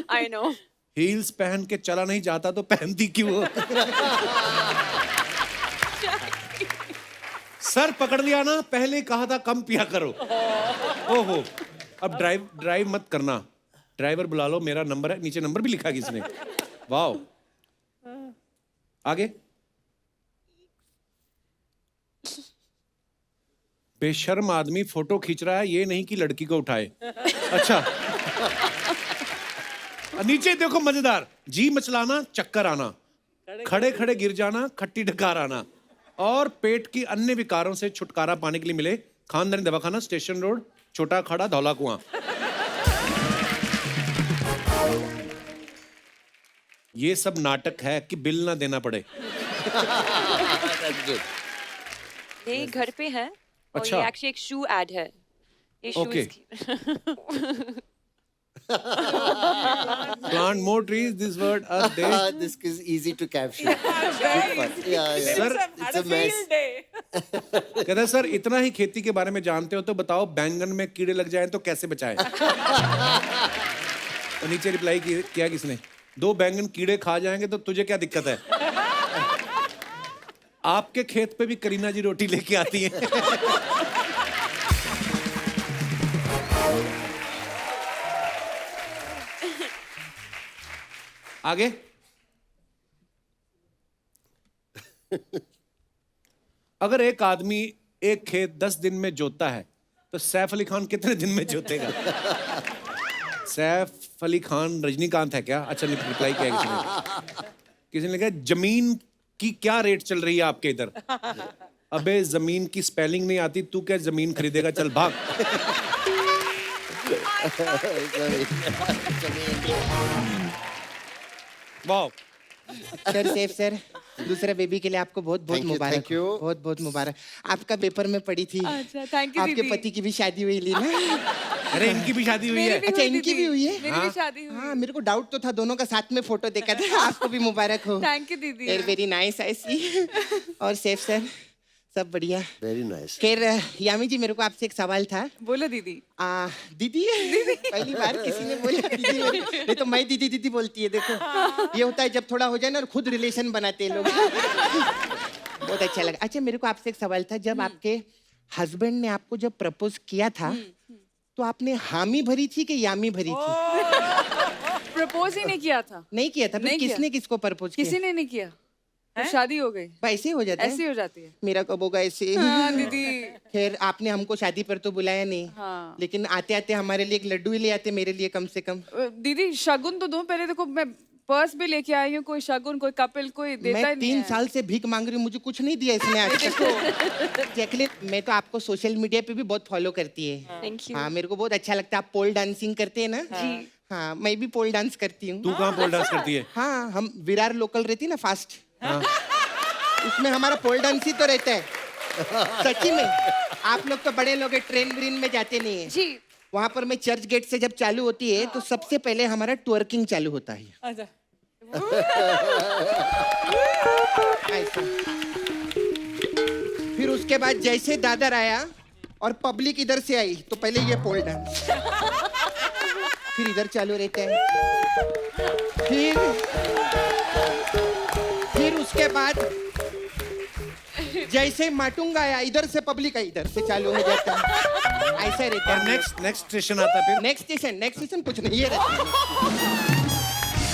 I know. Heels पहन के चला नहीं जाता तो पहनती क्यों हो? सर पकड़ लिया ना, पहले ही कहा था कम पिया करो। ओहो, अब ड्राइव मत करना, ड्राइवर बुला लो, मेरा नंबर है, नीचे नंबर भी लिखा किसने। वाओ, आगे। बेशर्म आदमी फोटो खींच रहा है, ये नहीं कि लड़की को उठाए। अच्छा, नीचे देखो मजेदार, जी मचलाना, चक्कर आना, खड़े खड़े गिर जाना, खट्टी डकार आना, और पेट की अन्य विकारों से छुटकारा पाने के लिए मिले खानदानी दवाखाना, स्टेशन रोड, छोटा अखाड़ा, धौला कुआं। ये सब नाटक है कि बिल ना देना पड़े। ये घर पे है और अच्छा। ये एक्चुअली एक शू एड है। ये Okay. Shoes Plant more trees, this word a day. This is easy to capture. Good fun. Yeah. Sir, It's a mess. Field day. कहता है सर इतना ही खेती के बारे में जानते हो तो बताओ बैंगन में कीड़े लग जाएं तो कैसे बचाएं? और नीचे रिप्लाई किया किसने? 2 बैंगन कीड़े खा जाएंगे तो तुझे क्या दिक्कत है? आपके खेत पे भी करीना जी रोटी लेके आती है। आगे। अगर एक आदमी एक खेत 10 दिन में जोतता है तो सैफ अली खान कितने दिन में जोतेगा? सैफ अली खान रजनीकांत है क्या? अच्छा, रिप्लाई किया किसी ने कहा जमीन की क्या रेट चल रही है आपके इधर? अबे जमीन की स्पेलिंग नहीं आती, तू क्या जमीन खरीदेगा? चल भाग। वाह सर सेफ सर दूसरा बेबी के लिए आपको बहुत बहुत Thank you, Mubarak thank you. बहुत बहुत मुबारक आपका पेपर में पड़ी थी अच्छा, thank you, आपके दीदी। पति की भी शादी हुई ली ना अरे इनकी भी शादी हुई मेरी है भी अच्छा, हुई इनकी दीदी। भी हुई है? मेरी भी शादी हुई। हाँ मेरे को डाउट तो था दोनों का साथ में फोटो देखा था आपको भी मुबारक हो थैंक यू दीदी। वेरी नाइस आई सी और सेफ सर सब बढ़िया वेरी नाइस। खैर यामी जी मेरे को आपसे एक सवाल था बोलो दीदी। दीदी पहली बार किसी ने बोला दीदी नहीं तो मैं दीदी दीदी बोलती है देखो ये होता है जब थोड़ा हो जाए ना और खुद रिलेशन बनाते हैं लोग बहुत अच्छा लगा अच्छा मेरे को आपसे एक सवाल था जब आपके हस्बैंड ने आपको जब प्रपोज किया था तो आपने हामी भरी थी कि यामी भरी थी प्रपोज ही नहीं किया था। नहीं किया था फिर नहीं किया। किसने किसको प्रपोज किसी किया ने नहीं किया। तो शादी हो गई। ऐसे हो जाता ऐसी है हो जाती है। मेरा कब होगा ऐसे हाँ दीदी। खैर आपने हमको शादी पर तो बुलाया नहीं हाँ। लेकिन आते आते हमारे लिए एक लड्डू ही ले आते मेरे लिए कम से कम दीदी शगुन तो दो पहले देखो मैं पर्स भी लेके आई हूँ कोई शगुन कोई कपिल कोई देता मैं ही नहीं 3 है। साल से भीख मांग रही हूँ मुझे कुछ नहीं दिया इसने आज तक जैकलिन मैं तो आपको सोशल मीडिया पे भी बहुत फॉलो करती है Thank you. हाँ मेरे को बहुत अच्छा लगता है आप पोल डांसिंग करते हैं ना जी हाँ मैं भी पोल डांस करती हूँ तू कहाँ पोल डांस करती है हाँ हम विरार लोकल रहती है ना फास्ट उसमें हमारा पोल डांस ही तो रहता है सच्ची में आप लोग तो बड़े लोग हैं ट्रेन व्रेन में जाते नहीं है जी। वहां पर मैं चर्च गेट से जब चालू होती है तो सबसे पहले हमारा ट्वर्किंग चालू होता है अच्छा ऐसा फिर उसके बाद जैसे दादर आया और पब्लिक इधर से आई तो पहले ये पोल डांस फिर इधर चालू रहता है फिर उसके बाद जैसे माटुंगा आया इधर से पब्लिक आई इधर से चालू हो जाता है ऐसा रहता और है नेक्स्ट स्टेशन आता है फिर नेक्स्ट स्टेशन कुछ नहीं ये रहता है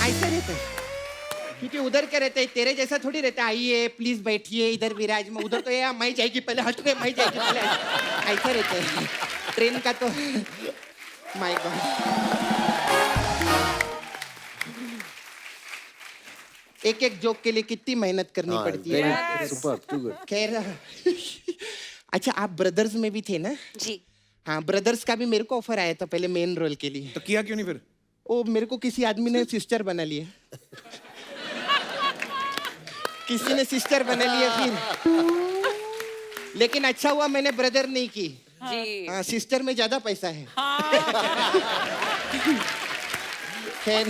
ऐसा रहता है क्योंकि उधर क्या रहता है तेरे जैसा थोड़ी रहता है आइए प्लीज बैठिए इधर विराज में उधर तो ये मैं जाएगी पहले हट रहे मैं जाएगी पहले ऐसा रहता है ट्रेन का तो माय गॉड एक एक जोक के लिए कितनी मेहनत करनी पड़ती है सुपर टू गुड। खैर अच्छा आप ब्रदर्स में भी थे ना जी। हाँ ब्रदर्स का भी मेरे को ऑफर आया था पहले मेन रोल के लिए तो किया क्यों नहीं फिर ओ मेरे को किसी आदमी ने सिस्टर बना लिया किसी ने सिस्टर बना लिया फिर लेकिन अच्छा हुआ मैंने ब्रदर नहीं की जी। हाँ सिस्टर में ज्यादा पैसा है खैर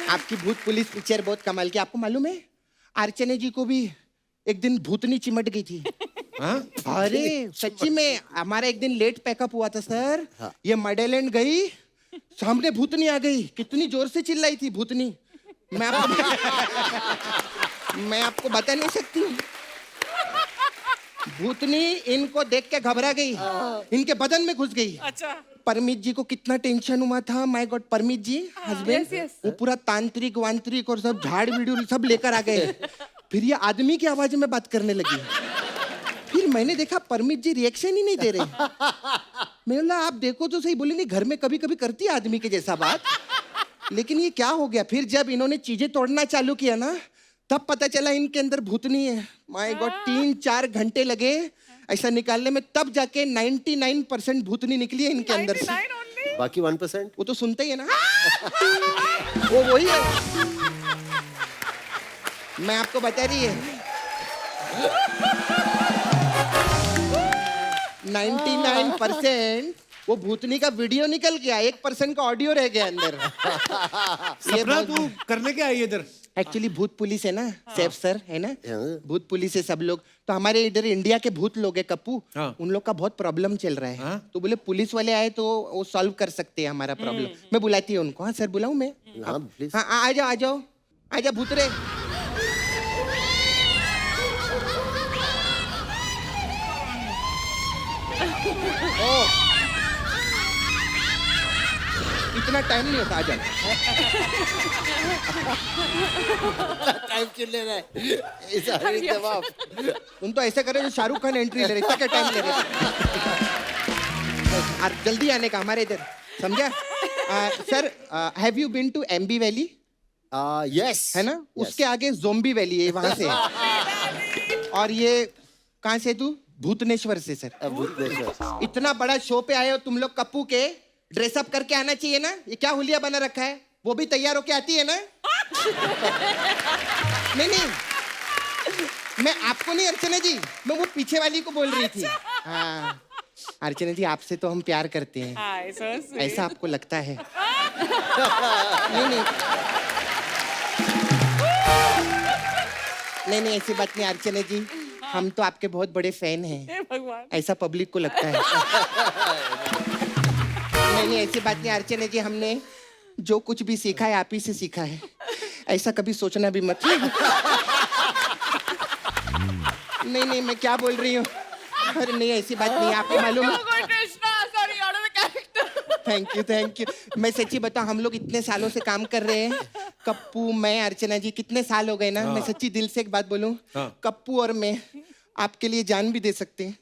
आपकी भूत पुलिस पिक्चर बहुत कमाल की आपको मालूम है अर्चना जी को भी एक दिन भूतनी चिमट गई थी हाँ अरे सच्ची में हमारा एक दिन लेट पैकअप हुआ था सर ये मडेलैंड गई सामने भूतनी आ गई कितनी जोर से चिल्लाई थी भूतनी मैं आपको बता नहीं सकती भूतनी इनको देख के घबरा गई इनके बदन में घुस गई अच्छा परमित जी को कितना टेंशन हुआ था my god Parmeet ji husband yes, yes. वो पूरा तांत्रिक वांत्रिक और सब झाड़ वीडियो सब लेकर आ गए फिर ये आदमी की आवाज में बात करने लगी फिर मैंने देखा परमित जी रिएक्शन ही नहीं दे रहे मैंने बोला आप देखो तो सही बोले नहीं घर में कभी कभी करती है आदमी के जैसा बात लेकिन ये क्या हो गया फिर जब इन्होंने चीजें तोड़ना चालू किया ना तब पता चला इनके अंदर भूतनी है माय गॉड 3-4 घंटे लगे ऐसा निकालने में तब जाके 99% भूतनी निकली है इनके अंदर से बाकी 1%। वो तो सुनते ही है ना वो वही है मैं आपको बता रही है 99% वो भूतनी का वीडियो निकल गया 1% का ऑडियो रह गया अंदर सपना तू करने के आई इधर एक्चुअली भूत पुलिस है ना सेफ सर है ना हाँ। भूत पुलिस है सब लोग तो हमारे इधर इंडिया के भूत लोग है कप्पू हाँ। उन लोग का बहुत प्रॉब्लम चल रहा है हाँ। तो बोले पुलिस वाले आए तो वो सॉल्व कर सकते हैं हमारा प्रॉब्लम मैं बुलाती हूँ उनको हाँ सर बुलाऊं मैं हाँ प्लीज। हाँ आ जाओ आ जाओ आ जाओ भूतरे इतना टाइम नहीं होता आ जाओ टाइम क्यों ले रहा है सारे जवाब। तुम तो ऐसा कर रहे हो जो शाहरुख खान एंट्री ले रहे इतना क्या टाइम ले रहे और जल्दी आने का हमारे इधर समझा sir have you been to Aamby valley yes है ना उसके आगे जोम्बी वैली है वहां से और ये कहाँ से तू भूतनेश्वर से सर। भूतनेश्वर। इतना बड़ा शो पे आए हो तुम लोग, कप्पू के ड्रेसअप करके आना चाहिए ना। ये क्या हुलिया बना रखा है, वो भी तैयार होके आती है ना। नहीं नहीं, मैं आपको नहीं अर्चना जी, मैं वो पीछे वाली को बोल रही थी। हाँ अर्चना जी, आपसे तो हम प्यार करते हैं, Hi, so sweet. ऐसा आपको लगता है। नहीं नहीं नहीं नहीं, ऐसी बात नहीं अर्चना जी, हम तो आपके बहुत बड़े फैन हैं, हे भगवान। ऐसा पब्लिक को लगता है। नहीं नहीं, ऐसी बात नहीं अर्चना जी, हमने जो कुछ भी सीखा है आप ही से सीखा है, ऐसा कभी सोचना भी मत। नहीं नहीं, मैं क्या बोल रही हूँ। अरे नहीं, ऐसी बात नहीं, आपको मालूम है। Thank you. मैं सच्ची बताऊं, हम लोग इतने सालों से काम कर रहे हैं, कप्पू, मैं, अर्चना जी, कितने साल हो गए ना। मैं सच्ची दिल से एक बात बोलूं, कप्पू और मैं आपके लिए जान भी दे सकते हैं।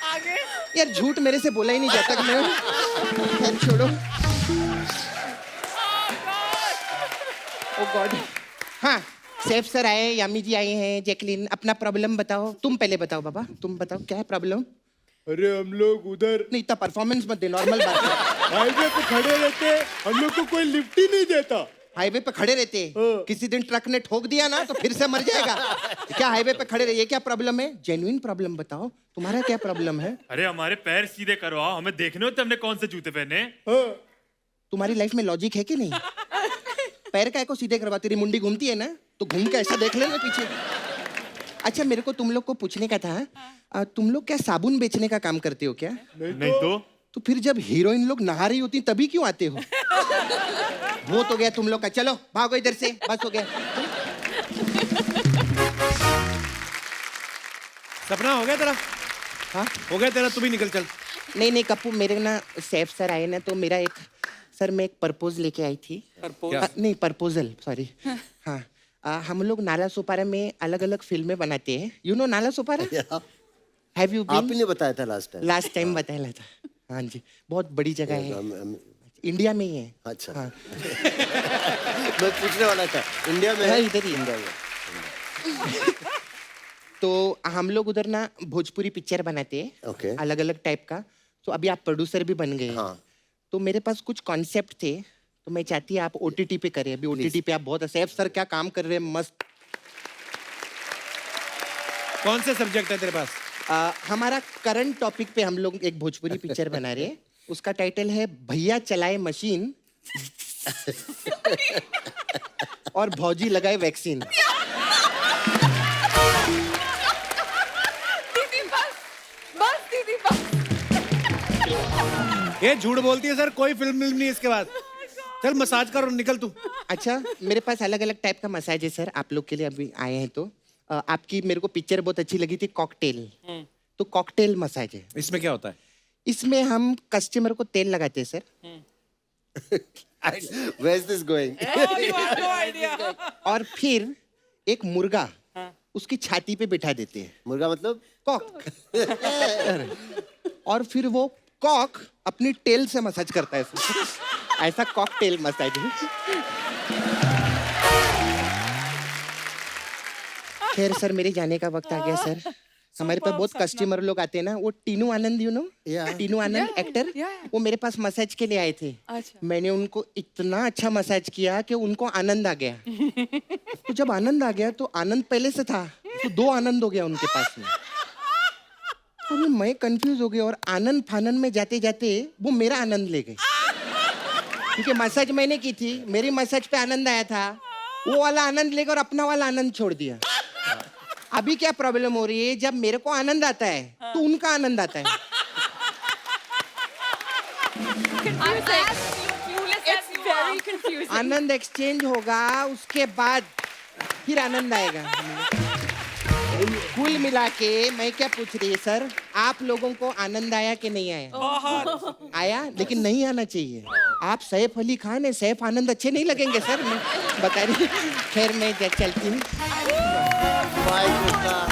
आगे यार झूठ मेरे से बोला ही नहीं जाता कि मैं, खैर छोड़ो। ओ गॉड। हाँ सैफ सर आए, यामी जी आई हैं, जैकलिन, अपना प्रॉब्लम बताओ। तुम पहले बताओ बाबा, तुम बताओ क्या है प्रॉब्लम। अरे हम लोग उधर नहीं इतना परफॉर्मेंस मत दे, नॉर्मल बात है। हाईवे पे खड़े रहते, हम लोग को कोई लिफ्ट ही नहीं देता। हाईवे पे खड़े रहते, किसी दिन ट्रक ने ठोक दिया ना तो फिर से मर जाएगा। क्या हाईवे पे खड़े रहिए, क्या प्रॉब्लम है, जेन्युइन प्रॉब्लम बताओ, तुम्हारा क्या प्रॉब्लम है। अरे हमारे पैर सीधे करवाओ, हमें देखने होते हमने कौन से जूते पहने। तुम्हारी लाइफ में लॉजिक है कि नहीं। पैर काय को सीधे करवा, तेरी मुंडी घूमती है ना, तो घूम के ऐसा देख लेना पीछे। अच्छा मेरे को तुम लोग को पूछने का था, तुम लोग क्या साबुन बेचने का काम करते हो क्या। नहीं तो फिर जब हीरोइन लोग नहा रही होती तभी क्यों आते हो। बहुत हो गया तुम लोग का, चलो भागो इधर से, बस हो गया। सपना हो गया तेरा। हाँ हो गया तेरा, तू भी निकल चल। नहीं नहीं कप्पू, मेरे ना सैफ सर आए ना, तो मेरा एक सर, मैं एक प्रपोज लेके आई थी। नहीं प्रपोजल, सॉरी। हाँ हम लोग नाला सोपारा में अलग अलग फिल्में बनाते हैं। You know Nala Sopara, have you आप ही बीन। ने बताया था लास्ट टाइम। लास्ट टाइम बताया था। हाँ जी, बहुत बड़ी जगह है, इंडिया में ही है। अच्छा। हाँ मैं पूछने वाला था, इंडिया में हाँ, है? इधर ही इंडिया में। तो हम लोग उधर ना भोजपुरी पिक्चर बनाते हैं, Okay. अलग अलग टाइप का। तो अभी आप प्रोड्यूसर भी बन गए। हाँ। तो मेरे पास कुछ कॉन्सेप्ट थे, तो मैं चाहती आप ओटीटी पे करें। अभी ओटीटी पे आप बहुत, सैफ सर क्या काम कर रहे हैं, मस्त। कौन से सब्जेक्ट है तेरे पास। हमारा करंट टॉपिक पे हम लोग एक भोजपुरी पिक्चर बना रहे हैं, उसका टाइटल है भैया चलाए मशीन और भौजी लगाए वैक्सीन। दीदी बस। ये झूठ बोलती है सर, कोई फिल्म नहीं इसके बाद। चल मसाज कर और निकल तू। अच्छा मेरे पास अलग अलग टाइप का मसाज है सर, आप लोग के लिए अभी आए हैं। तो आपकी मेरे को पिक्चर बहुत अच्छी लगी थी, कॉकटेल। तो कॉकटेल मसाज है। इसमें क्या होता है। इसमें हम कस्टमर को तेल लगाते हैं sir, Where is this going? Oh, you have no idea. और फिर एक मुर्गा उसकी छाती पे बिठा देते हैं, मुर्गा मतलब? कॉक। और फिर वो कॉक अपनी टेल से मसाज करता है सर। ऐसा कॉकटेल मसाज है। खैर सर मेरे जाने का वक्त आ गया सर। हमारे पास बहुत कस्टमर लोग आते हैं ना, वो Tinu Anand, you know Tinu Anand actor, वो मेरे पास मसाज के लिए आए थे। अच्छा। मैंने उनको इतना अच्छा मसाज किया कि उनको आनंद आ गया। तो जब आनंद आ गया तो आनंद पहले से था, तो 2 आनंद हो गया उनके पास में। अरे मैं कंफ्यूज हो गया, और आनंद फानंद में जाते जाते वो मेरा आनंद ले गए, क्योंकि मसाज मैंने की थी, मेरी मसाज पे आनंद आया था, वो वाला आनंद लेकर अपना वाला आनंद छोड़ दिया। अभी क्या प्रॉब्लम हो रही है, जब मेरे को आनंद आता है तो उनका आनंद आता है। It's very confusing. Anand exchange होगा, उसके बाद फिर आनंद आएगा। कुल मिला के मैं क्या पूछ रही है सर, आप लोगों को आनंद आया कि नहीं आया। आया, लेकिन नहीं आना चाहिए। आप सैफ अली खान है, सैफ आनंद अच्छे नहीं लगेंगे सर, मैं बता रही। खैर मैं चलती हूँ। My God.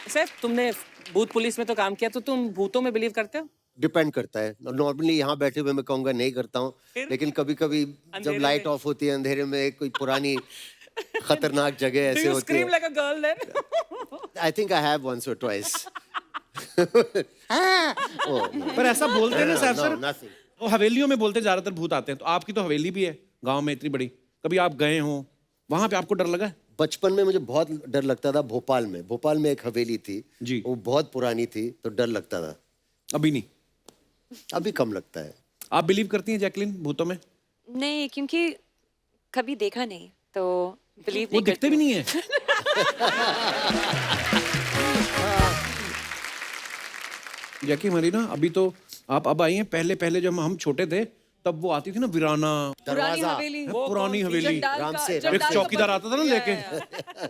सैफ, तुमने भूत पुलिस में तो काम किया, तो तुम भूतों में बिलीव करते हो। डिपेंड करता है। नॉर्मली यहाँ बैठे हुए मैं कहूँगा नहीं करता हूँ, लेकिन कभी कभी जब लाइट ऑफ होती है अंधेरे में, कोई पुरानी खतरनाक जगह Do ऐसे you होती scream है। like a girl then? I think I have once or twice. पर ऐसा बोलते हैं ना सर, सर नथिंग। वो हवेलियों में बोलते ज्यादातर भूत आते हैं, तो आपकी तो हवेली भी है गांव में इतनी बड़ी, कभी आप गए हो वहां पे, आपको डर लगा है? बचपन में मुझे बहुत डर लगता था। भोपाल में एक हवेली थी जी। वो बहुत पुरानी थी, तो डर लगता था। अभी नहीं? अभी कम लगता है। आप बिलीव करती हैं जैकलिन भूतों में? नहीं, क्योंकि कभी देखा नहीं तो बिलीव वो नहीं दिखते भी करती नहीं है। जैकी हमारी ना, अभी तो आप अब आई हैं, पहले पहले जब हम छोटे थे तब वो आती थी ना वीराना, पुरानी दरवाजा। हवेली, पुरानी हवेली, जंडाल राम का- से- जंडाल एक का चौकीदार बदला। आता था ना लेके।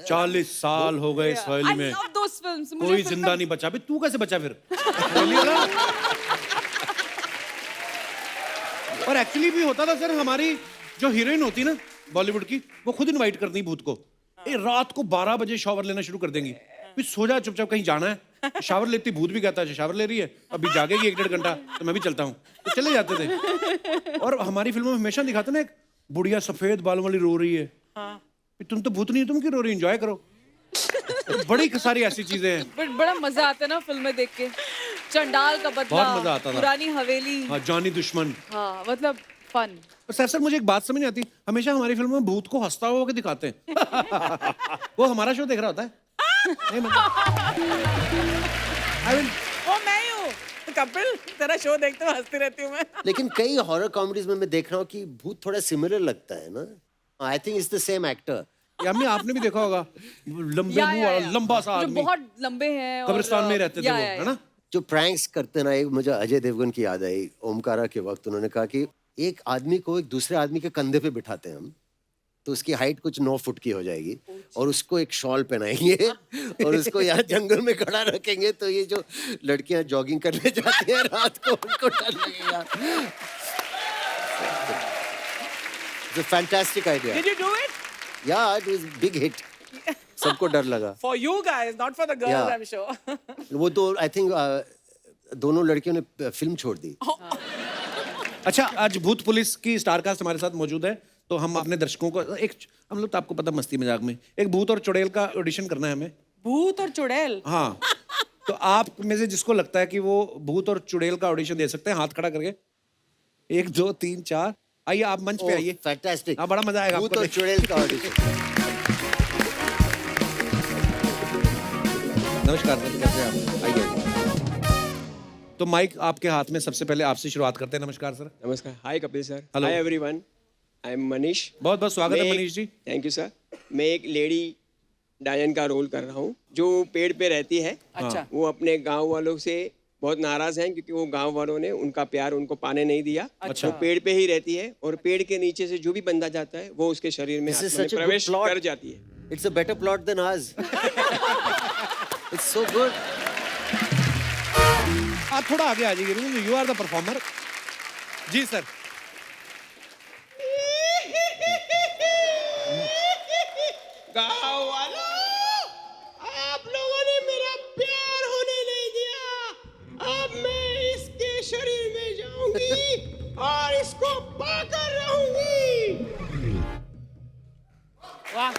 40 साल हो गए इस हवेली I में, love those films. मुझे कोई फिर जिंदा नहीं बचा। अबे तू कैसे बचा फिर? हवेली वाला। और एक्चुअली भी होता था सर, हमारी जो हीरोइन होती ना बॉलीवुड की, वो खुद इनवाइट करती भूत को। रात को 12 बजे शावर लेना शुरू कर देंगी, फिर सो जा चुपचाप, कहीं जाना है। शावर लेती, भूत भी कहता है शावर ले रही है, अभी जागेगी 1-1.5 घंटा, तो मैं भी चलता हूँ, तो चले जाते थे। और हमारी फिल्मों में हमेशा दिखाते ना, एक बुढ़िया सफेद बालों वाली रो रही है। तुम तो भूत नहीं हो, तुम क्यों रो रही, एंजॉय करो। बड़ी सारी ऐसी चीजें हैं। बट बड़ा मजा आता है ना फिल्में देख के। चंडाल का बदला, बहुत मजा आता था। पुरानी हवेली, हाँ, जानी दुश्मन। हाँ मतलब फन। सर मुझे एक बात समझ नहीं आती, हमेशा हमारी फिल्मों में भूत को हंसता हुआ के दिखाते हैं। वो हमारा शो देख रहा होता है? नहीं I mean, वो मैं ही हूँ कपिल, तेरा शो देखते हुए हंसती रहती हूँ मैं। लेकिन कई हॉरर कॉमेडीज में मैं देख रहा हूँ कि भूत थोड़ा सिमिलर लगता है ना। I think it's the same actor. Yami आपने भी देखा होगा, लंबे या, मुंह या, वाला या। लंबा सा जो आदमी, बहुत लंबे हैं और कब्रिस्तान में ही रहते थे या, वो, या, है ना? जो प्रैंक्स करते ना, एक मुझे अजय देवगन की याद आई। ओमकारा के वक्त उन्होंने कहा कि एक आदमी को एक दूसरे आदमी के कंधे पे बिठाते हैं हम, तो उसकी हाइट कुछ 9 फुट की हो जाएगी, और उसको एक शॉल पहनाएंगे और उसको यहाँ जंगल में खड़ा रखेंगे, तो ये जो लड़कियां जॉगिंग करने जाती हैं रात को, उनको डर लगेगा। Fantastic idea. Did you do it? Yeah, it was big hit. सबको डर लगा। For you guys, not for the girls, Yeah. I'm sure. वो तो आई थिंक दोनों लड़कियों ने फिल्म छोड़ दी। अच्छा, आज भूत पुलिस की स्टारकास्ट हमारे साथ मौजूद है, तो हम अपने दर्शकों को एक, हम लोग तो आपको पता मस्ती मजाक में एक भूत और चुड़ैल का ऑडिशन करना है हमें। भूत और चुड़ैल। हाँ, तो आप में से जिसको लगता है कि वो भूत और चुड़ैल का ऑडिशन दे सकते हैं, हाथ खड़ा करके। 1 2 3 4, आइए आप मंच पे आइए। फैंटास्टिक। हाँ, बड़ा मजा आएगा भूत आपको और देख। चुड़ैल का ऑडिशन। नमस्कार सर, कैसे हैं आप? आइए। तो माइक आपके हाथ में, सबसे पहले आपसे शुरुआत करते हैं। नमस्कार सर। नमस्कार। Hi Kapil sir. Hello. Hi everyone. I am Manish. बहुत बहुत स्वागत है Manish ji. Thank you sir. मैं एक लेडी डायन का रोल कर रहा हूँ जो पेड़ पे रहती है। अच्छा। वो अपने गांव वालों से बहुत नाराज हैं क्योंकि वो गांव वालों ने उनका प्यार उनको पाने नहीं दिया। अच्छा। वो पेड़ पे ही रहती है और पेड़ के नीचे से जो भी बंदा जाता है वो उसके शरीर में This is आत्मा में such a good प्रवेश plot. कर जाती है। It's a better plot than ours. It's so good. आप थोड़ा आगे आ जाइए, यू आर द परफॉर्मर। जी सर। गांव वालों, आप लोगों ने मेरा प्यार होने नहीं दिया। अब मैं इसके शरीर में जाऊंगी और इसको पाकर रहूंगी। वाह।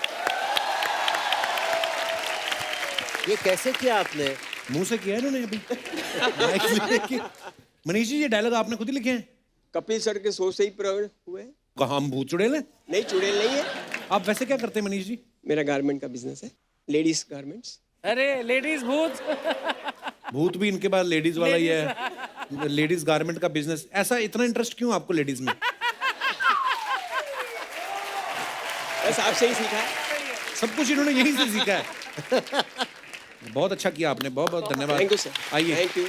ये कैसे किया आपने? मुंह से किया है इन्होंने अभी। माइक से लेके। मनीष जी, ये डायलॉग आपने खुद ही लिखे हैं? कपिल सर के सोच से ही प्रवण हुए। कहाँ हम भूत चुड़ैल हैं? नहीं, चुड़ैल नहीं है। आप वैसे क्या करते हैं मनीष जी? मेरा गारमेंट का बिजनेस है, लेडीज गारमेंट्स। अरे लेडीज भूत। भूत भी इनके पास लेडीज वाला ही है। लेडीज गारमेंट का बिजनेस। ऐसा इतना इंटरेस्ट क्यों आपको लेडीज में? बस आपसे ही सीखा है। सब कुछ इन्होंने यहीं से सीखा है। बहुत अच्छा किया आपने, बहुत बहुत धन्यवाद। Thank you sir. आइए। Thank you.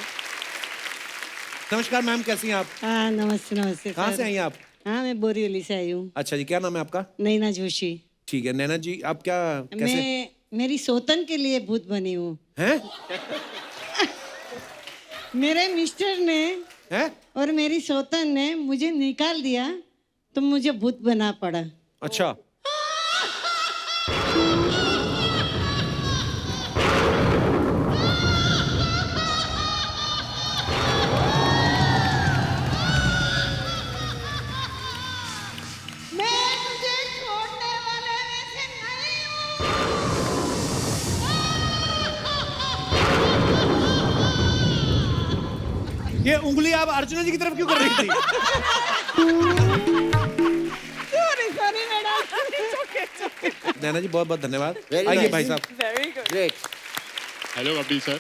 नमस्कार मैम, कैसी हैं आप? हाँ नमस्ते नमस्ते कहाँ सर। से आई हैं आप? हाँ मैं बोरीवली से आई हूँ। अच्छा जी, क्या नाम है आपका? नैना जोशी। ठीक है नैना जी, आप क्या कैसे मैं मेरी सोतन के लिए भूत बनी हूँ। हैं? मेरे मिस्टर ने हैं? और मेरी सोतन ने मुझे निकाल दिया तो मुझे भूत बना पड़ा। अच्छा, ये उंगली आप अर्चना जी की तरफ क्यों कर रही थी? Sorry, madam. It's okay. नैना जी बहुत बहुत धन्यवाद। Very आइए nice. भाई साहब। Very good. Great. Hello Kapil sir.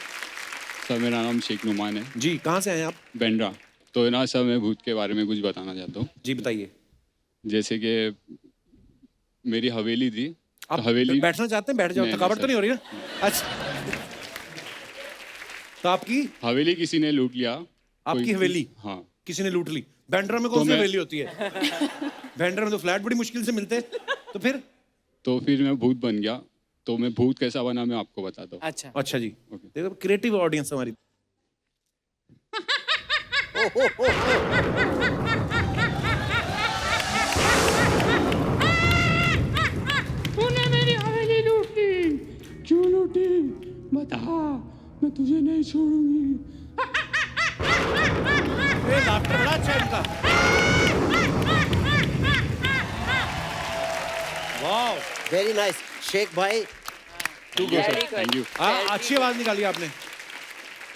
Sir मेरा नाम शेख नुमान है, जी कहाँ से आए आप? बेंड्रा। तो ना सर मैं भूत के बारे में कुछ बताना चाहता हूँ। जी बताइए। जैसे कि मेरी हवेली थी। आप तो हवेली बैठना चाहते हैं? बैठ जाओ, नहीं, थकावट नहीं, तो नहीं हो रही ना? अच्छा, तो आपकी हवेली किसी ने लूट लिया। आपकी कोई- हवेली हाँ। किसी ने लूट ली? बैंड्रा में तो कौन सी मैं- हवेली होती है? बैंड्रा में तो फ्लैट बड़ी मुश्किल से मिलते हैं। तो फिर मैं भूत बन गया। तो मैं भूत कैसा बना मैं आपको बताता हूँ। अच्छा। अच्छा जी, देखो क्रिएटिव ऑडियंस हमारी। तूने मेरी हवेली लूट ली, क्यों लूटी? बता, मैं तुझे नहीं छोड़ूंगी। ये लाफ्टर बड़ा अच्छा है इनका। Wow, very nice. शेख भाई, Very good. Thank you. अच्छी आवाज निकाली आपने।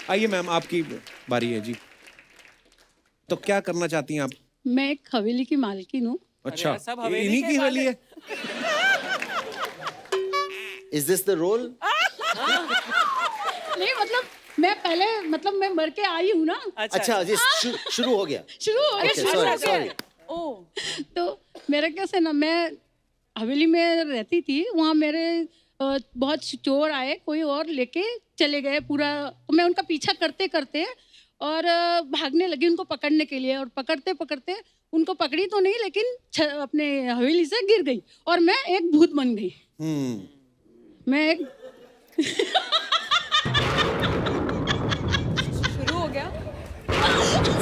आइए मैम, आपकी बारी है जी। तो क्या करना चाहती हैं आप? मैं एक हवेली की मालकिन हूँ। अच्छा, यार, सब हवेली इन्हीं के की हवेली है? Is this the role? नहीं मतलब मैं पहले मतलब मैं मर के आई हूँ ना। अच्छा जी, शुरू हो गया। शुरू हो गया। Okay, शुरू sorry, हो गया। sorry. ओ तो मेरा कैसे ना, मैं हवेली में रहती थी, वहाँ मेरे बहुत चोर आए, कोई और लेके चले गए पूरा। तो मैं उनका पीछा करते करते और भागने लगी उनको पकड़ने के लिए, और पकड़ते पकड़ते उनको पकड़ी तो नहीं, लेकिन अपने हवेली से गिर गई और मैं एक भूत बन गई। मैं एक शुरू हो गया।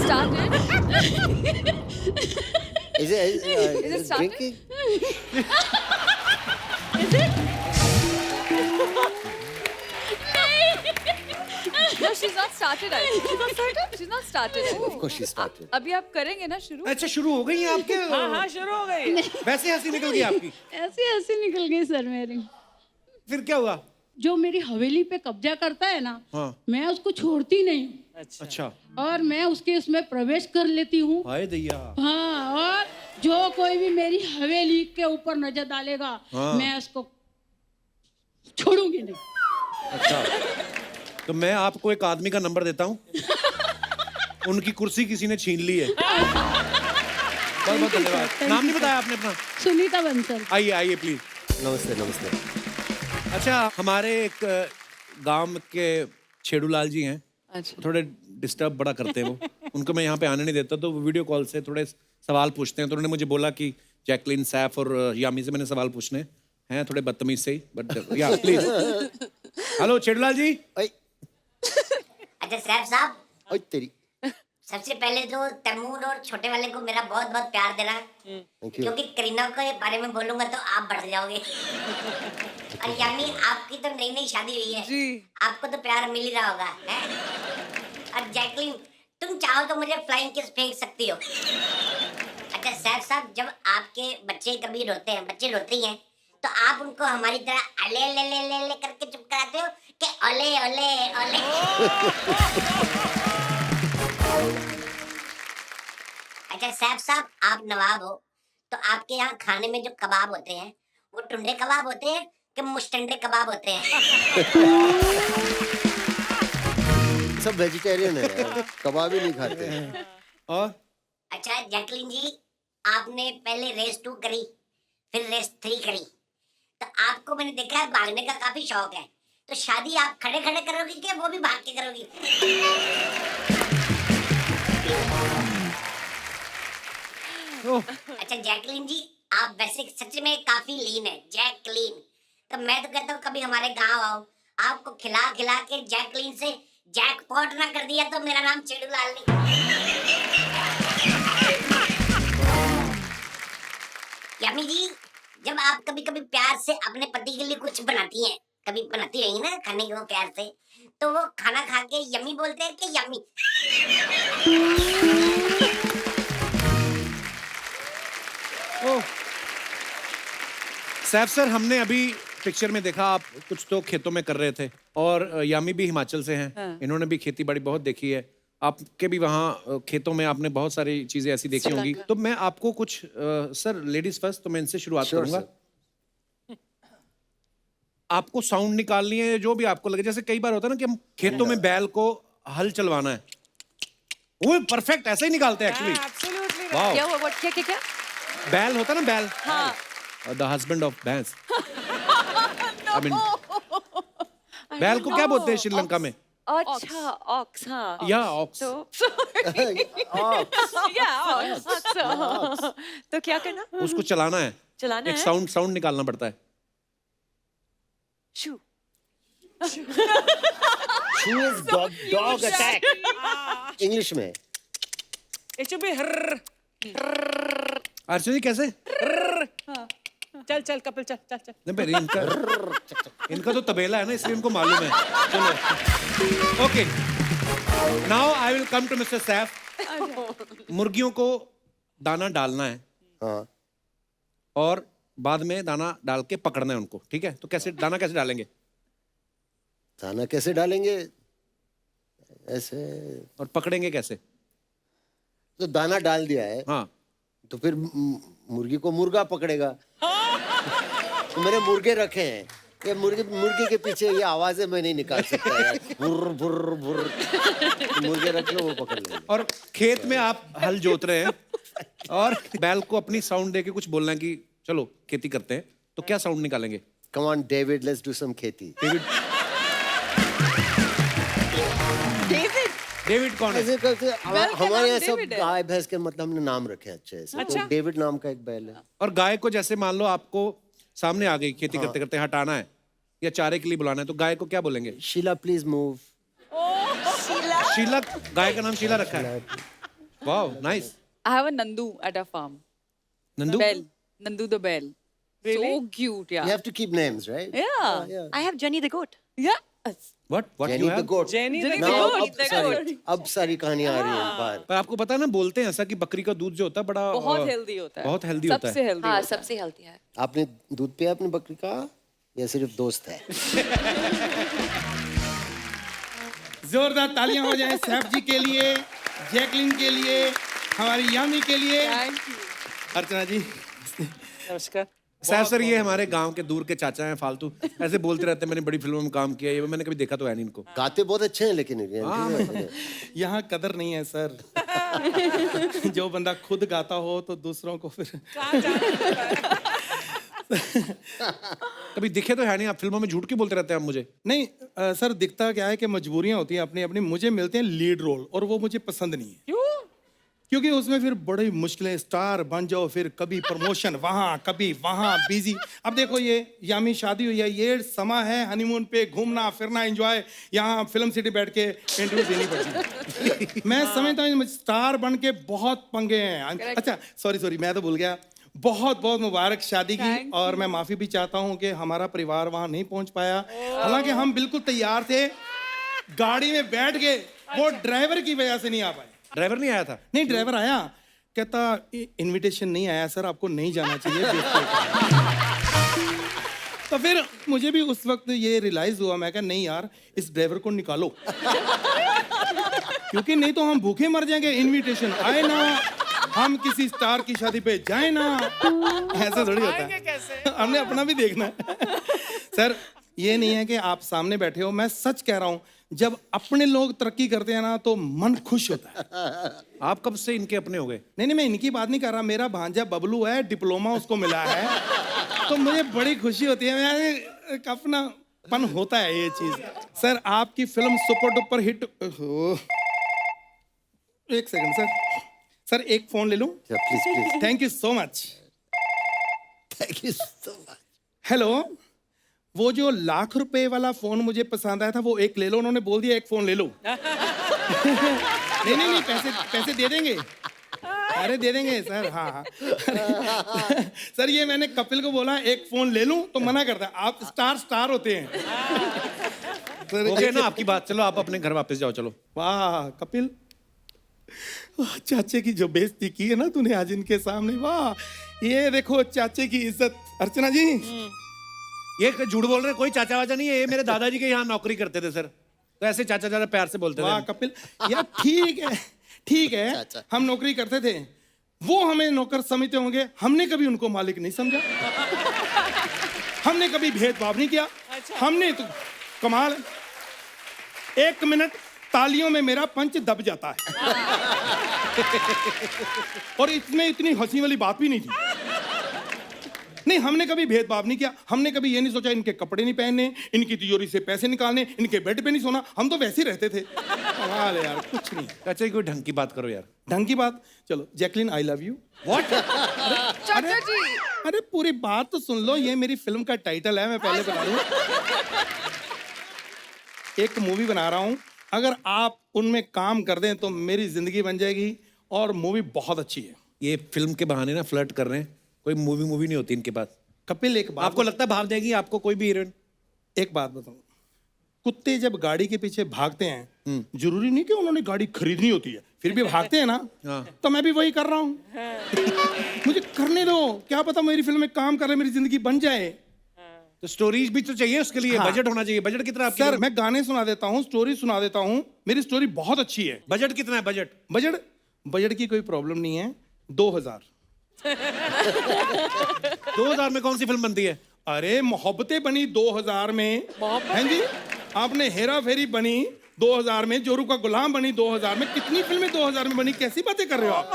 Started. Is it Is it started? drinking? No, she's not started. I think. She's not started. She's not started. I Of think. course she started. अभी आप करेंगे ना शुरू? अच्छा, शुरू हो गई हैं आपके? हाँ हाँ शुरू हो गई। वैसे हंसी निकल गई आपकी? ऐसी ऐसी निकल गई सर मेरी। फिर क्या हुआ? जो मेरी हवेली पे कब्जा करता है ना, हाँ। मैं उसको छोड़ती नहीं अच्छा, और मैं उसके उसमें प्रवेश कर लेती हूँ। हाय दैया। हाँ, और जो कोई भी मेरी हवेली के ऊपर नजर डालेगा, हाँ। मैं उसको छोड़ूंगी नहीं। अच्छा, तो मैं आपको एक आदमी का नंबर देता हूँ। उनकी कुर्सी किसी ने छीन ली है। बहुत बहुत धन्यवाद। नाम नहीं बताया आपने अपना? सुनीता बंसल। आइए आइए प्लीज। नमस्ते नमस्ते। अच्छा, हमारे एक गांव के छेड़ूलाल जी हैं। अच्छा। थोड़े डिस्टर्ब बड़ा करते हैं वो। उनको मैं यहाँ पे आने नहीं देता, तो वो वीडियो कॉल से थोड़े सवाल पूछते हैं। तो उन्होंने मुझे बोला कि जैकलिन, सैफ और यामी से मैंने सवाल पूछने हैं, थोड़े बदतमीज से ही, बट या प्लीज। हेलो छेड़ूलाल जी। अच्छा सैफ साहब, ओए तेरी। सबसे पहले तो तैमूर और छोटे वाले को मेरा बहुत बहुत प्यार देना, Thank you. क्योंकि करीना के बारे में बोलूंगा तो आप बढ़ जाओगे। और यानी आपकी तो नई नई शादी हुई है, आपको तो प्यार मिल ही रहा होगा, है? और जैकलिन, तुम चाहो तो मुझे फ्लाइंग किस फेंक सकती हो। अच्छा सैफ साहब, जब आपके बच्चे कभी रोते हैं, बच्चे रोती हैं, तो आप उनको हमारी तरह अले ले ले ले ले करके चुप कराते हो कि ओले ओले ओले? अच्छा सैफ साहब, आप नवाब हो, तो आपके यहाँ खाने में जो कबाब होते हैं, वो टुंडे कबाब होते हैं कि मुश्तंडे कबाब होते हैं? सब वेजिटेरियन है यार, कबाब ही नहीं खाते हैं। और अच्छा जैकलिन जी, आपने पहले रेस 2 करी, फिर रेस 3 करी, तो आपको मैंने देखा है भागने का काफी शौक है। तो शादी आप खड़े खड़े करोगी कि वो भी भाग के करोगी? अच्छा जैकलिन जी, आप वैसे सच में काफी लीन है, जैकलिन। तो मैं तो कहता हूँ कभी हमारे गांव आओ, आपको खिला खिला के जैकलिन से जैकपॉट ना कर दिया तो मेरा नाम छेड़ूलाल नहीं। यामी जी, जब आप कभी कभी प्यार से अपने पति के लिए कुछ बनाती हैं, कभी बनाती रही ना खाने को प्यार से, तो वो खाना खा के यमी बोलते हैं कि यमी? सैफ सर, हमने अभी पिक्चर में देखा आप कुछ तो खेतों में कर रहे थे, और यामी भी हिमाचल से हैं। इन्होंने भी खेती बाड़ी बहुत देखी है, आपके भी वहाँ खेतों में आपने बहुत सारी चीजें ऐसी देखी होंगी, तो मैं आपको कुछ सर लेडीज फर्स्ट, तो मैं इनसे शुरुआत करूंगा। आपको साउंड निकालनी है जो भी आपको लगे, जैसे कई बार होता है ना कि हम खेतों में बैल को हल चलवाना है, वो परफेक्ट ऐसे ही निकालते हैं एक्चुअली। वाओ, क्या बैल होता है ना, बैल, हाँ द हस्बैंड ऑफ भैंस। आई मीन बैल को क्या बोलते हैं श्रीलंका में? अच्छा, ऑक्स, हाँ या ऑक्स। तो क्या करना? उसको चलाना है, चलाना एक है? साउंड निकालना पड़ता है। शू। Shoo is dog attack. English में। It should be हर्र। अर्चना जी कैसे? चल चल कपिल चल चल चल। नहीं पर इनका तो तबेला है ना, इसलिए इनको मालूम है। चलो okay, now I will come to mister Saif. मुर्गियों को दाना डालना है, हाँ, और बाद में दाना डाल के पकड़ना है उनको, ठीक है? तो कैसे दाना कैसे डालेंगे? दाना कैसे डालेंगे? ऐसे। और पकड़ेंगे कैसे? तो दाना डाल दिया है, हाँ, तो फिर मुर्गी को मुर्गा पकड़ेगा। तो मैंने मुर्गे रखे हैं, ये मुर्गी के पीछे ये आवाजें मैं नहीं निकाल सकता यार। बुर्र बुर्र बुर्र, मुर्गे रख लो, वो पकड़ लेंगे। और खेत में आप हल जोत रहे हैं और बैल को अपनी साउंड देके कुछ बोलना है कि चलो खेती करते हैं, तो क्या साउंड निकालेंगे? Come on David, let's do some खेती। डेविड कौन है? ऐसे करते हमारे यहाँ सब डेविड है। गाय भैंस के मतलब हमने नाम रखे अच्छे ऐसे। तो डेविड नाम का एक बैल है। और गाय को जैसे मान लो आपको सामने आ गई खेती करते करते, हटाना है या चारे के लिए बुलाना है, तो गाय को क्या बोलेंगे? Sheela please move. शीला, गाय का नाम शीला रखा है। Wow nice. I have a Nandu at our farm. Nandu? Bell. Nandu the bell. So cute, yeah. You have to keep names, right? Yeah. I have Jenny the goat. Yeah. What you Jenny the have? goat. Jenny the Now, goat. अब सारी कहानियां आ रही हैं बाहर। पर आपको पता है ना, बोलते हैं ऐसा कि बकरी का दूध जो होता है बड़ा बहुत हेल्दी होता है। बहुत हेल्दी होता है। सबसे हेल्दी हाँ, होता है। सबसे हेल्दी है। आपने दूध पिया अपनी बकरी का या सिर्फ दोस्त है? जोरदार तालियां हो जाए सैफ जी के लिए, जैकलिन के लिए, हमारी यामी के लिए। अर्चना जी नमस्कार। सैफ सर ये हमारे गांव के दूर के चाचा हैं, फालतू ऐसे बोलते रहते हैं, मैंने बड़ी फिल्मों में काम किया है, ये मैंने कभी देखा तो है नहीं इनको। गाते बहुत अच्छे हैं लेकिन यहाँ कदर नहीं है सर। जो बंदा खुद गाता हो तो दूसरों को फिर कभी दिखे तो है नहीं, आप फिल्मों में झूठ क्यों बोलते रहते हैं आप मुझे? नहीं सर, दिखता क्या है कि मजबूरियां होती हैं अपनी अपनी। मुझे मिलते हैं लीड रोल और वो मुझे पसंद नहीं है। क्यों? क्योंकि उसमें फिर बड़ी मुश्किलें, स्टार बन जाओ, फिर कभी प्रमोशन वहाँ कभी वहाँ, बिजी। अब देखो ये यामी शादी हुई है, ये समा है हनीमून पे घूमना फिरना एंजॉय। यहाँ फिल्म सिटी बैठ के इंटरव्यू देनी पड़ती। मैं समझता हूँ स्टार बन के बहुत पंगे हैं। अच्छा सॉरी मैं तो भूल गया, बहुत बहुत मुबारक शादी की। और मैं माफी भी चाहता हूँ कि हमारा परिवार वहाँ नहीं पहुँच पाया। हालांकि हम बिल्कुल तैयार थे, गाड़ी में बैठ के, वो ड्राइवर की वजह से नहीं आ पाए। ड्राइवर नहीं आया था? नहीं, ड्राइवर आया, कहता इनविटेशन नहीं आया सर, आपको नहीं जाना चाहिए। तो फिर मुझे भी उस वक्त ये रियलाइज हुआ, मैं कहा नहीं यार, इस ड्राइवर को निकालो। क्योंकि नहीं तो हम भूखे मर जाएंगे। इनविटेशन आए ना, हम किसी स्टार की शादी पे जाए ना, ऐसा थोड़ी होता है। हमने अपना भी देखना है। सर ये नहीं है कि आप सामने बैठे हो, मैं सच कह रहा हूँ, जब अपने लोग तरक्की करते हैं ना तो मन खुश होता है। आप कब से इनके अपने हो गए? नहीं मैं इनकी बात नहीं कर रहा, मेरा भांजा बबलू है, डिप्लोमा उसको मिला है, तो मुझे बड़ी खुशी होती है। एक अपना पन होता है ये चीज। सर आपकी फिल्म सुपर डुपर हिट। एक सेकंड सर एक फोन ले लूं? Please please. Thank you so much. Thank you so much. Hello, वो जो ₹1,00,000 वाला फोन मुझे पसंद आया था, वो एक ले लो। उन्होंने बोल दिया एक फोन ले लो। नहीं पैसे दे देंगे। अरे दे देंगे सर। हाँ सर ये मैंने कपिल को बोला एक फोन ले लूं तो मना करता है। आप स्टार होते हैं। हो गया ना आपकी बात, चलो आप अपने घर वापस जाओ। चलो। वाह कपिल, चाचे की जो बेइज्जती की है ना तूने आज इनके सामने, वाह। ये देखो चाचे की इज्जत। अर्चना जी ये झूठ बोल रहे, कोई चाचा वाचा नहीं है, ये मेरे दादाजी के यहाँ नौकरी करते थे सर। तो ऐसे चाचा चाचा प्यार से बोलते वाह थे। कपिल, यार ठीक है चाचा। हम नौकरी करते थे, वो हमें नौकर समझते होंगे, हमने कभी उनको मालिक नहीं समझा। हमने कभी भेदभाव नहीं किया। हमने तो कमाल है। 1 मिनट तालियों में मेरा पंच दब जाता है। और इसमें इतनी हंसी वाली बात भी नहीं थी। नहीं, हमने कभी भेदभाव नहीं किया। हमने कभी ये नहीं सोचा इनके कपड़े नहीं पहनने, इनकी तिजोरी से पैसे निकालने, इनके बेड पे नहीं सोना। हम तो वैसे ही रहते थे। कमाल है यार, कुछ नहीं। चाचा कोई ढंग की बात करो यार। ढंग की बात, चलो Jacqueline I love you. What? चाचा जी अरे पूरी बात तो सुन लो, ये मेरी फिल्म का टाइटल है, मैं पहले बता दूं। एक मूवी बना रहा हूं, अगर आप उनमें काम कर दें तो मेरी जिंदगी बन जाएगी और मूवी बहुत अच्छी है। ये फिल्म के बहाने ना फ्लर्ट कर रहे हैं, कोई मूवी नहीं होती इनके पास। कपिल एक बात, आपको लगता है भाव देगी आपको कोई भी हीरोइन? एक बात बताऊं, कुत्ते जब गाड़ी के पीछे भागते हैं, जरूरी नहीं कि उन्होंने गाड़ी खरीदनी होती है, फिर भी भागते हैं ना। तो मैं भी वही कर रहा हूँ। मुझे करने दो, क्या पता मेरी फिल्म में काम कर रहे मेरी जिंदगी बन जाए। तो स्टोरीज भी तो चाहिए उसके लिए। हाँ। बजट होना चाहिए। बजट कितना आपकी? सर मैं गाने सुना देता हूँ, स्टोरी सुना देता हूँ, मेरी स्टोरी बहुत अच्छी है। बजट कितना है? बजट की कोई प्रॉब्लम नहीं है। 2000। 2000 में कौन सी फिल्म बनती है? अरे मोहब्बतें बनी 2000 में, हैं जी। आपने हेरा फेरी बनी 2000 में, जोरू का गुलाम बनी 2000 में। कितनी फिल्में 2000 में बनी, कैसी बातें कर रहे हो आप?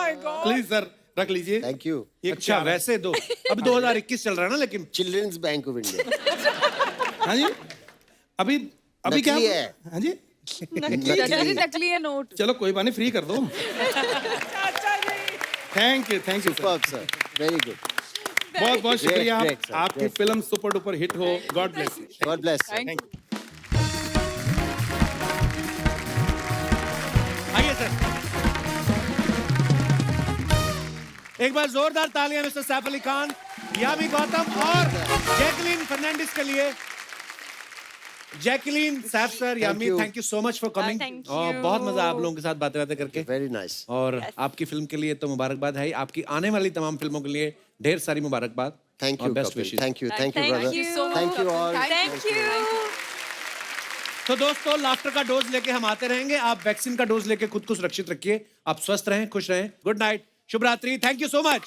प्लीज सर रख लीजिए। Thank you. अच्छा वैसे दो, अब 2021 चल रहा है ना, लेकिन चिल्ड्रंस बैंक ऑफ इंडिया। हाँ जी, अभी क्या नकली है। हाँ जी, चाचा जी नकली है नोट। चलो कोई बात नहीं, फ्री कर दो। Thank you sir, very good. बहुत बहुत शुक्रिया। great, sir, आपकी great. Film super duper hit हो। God bless you. God bless. Thank thank you. आइए सर, एक बार जोरदार तालियां मिस्टर सैफ अली खान, यामी गौतम और जैकलीन फर्नांडिस के लिए। Jacqueline, Saif sir, Yami, thank you so much for coming. thank और you. बहुत मजा आप लोगों के साथ बातें करके। Very nice. और आपकी फिल्म के लिए तो मुबारकबाद है, आपकी आने वाली तमाम फिल्मों के लिए ढेर सारी मुबारकबाद। Thank you best Kapil, wishes. Thank you Thank brother, you so much, thank you all. Thank you. तो दोस्तों, लाफ्टर का डोज लेके हम आते रहेंगे। आप वैक्सीन का डोज लेके खुद को सुरक्षित रखिए। आप स्वस्थ रहें, खुश रहें। गुड नाइट, शुभ रात्रि। Thank you so much.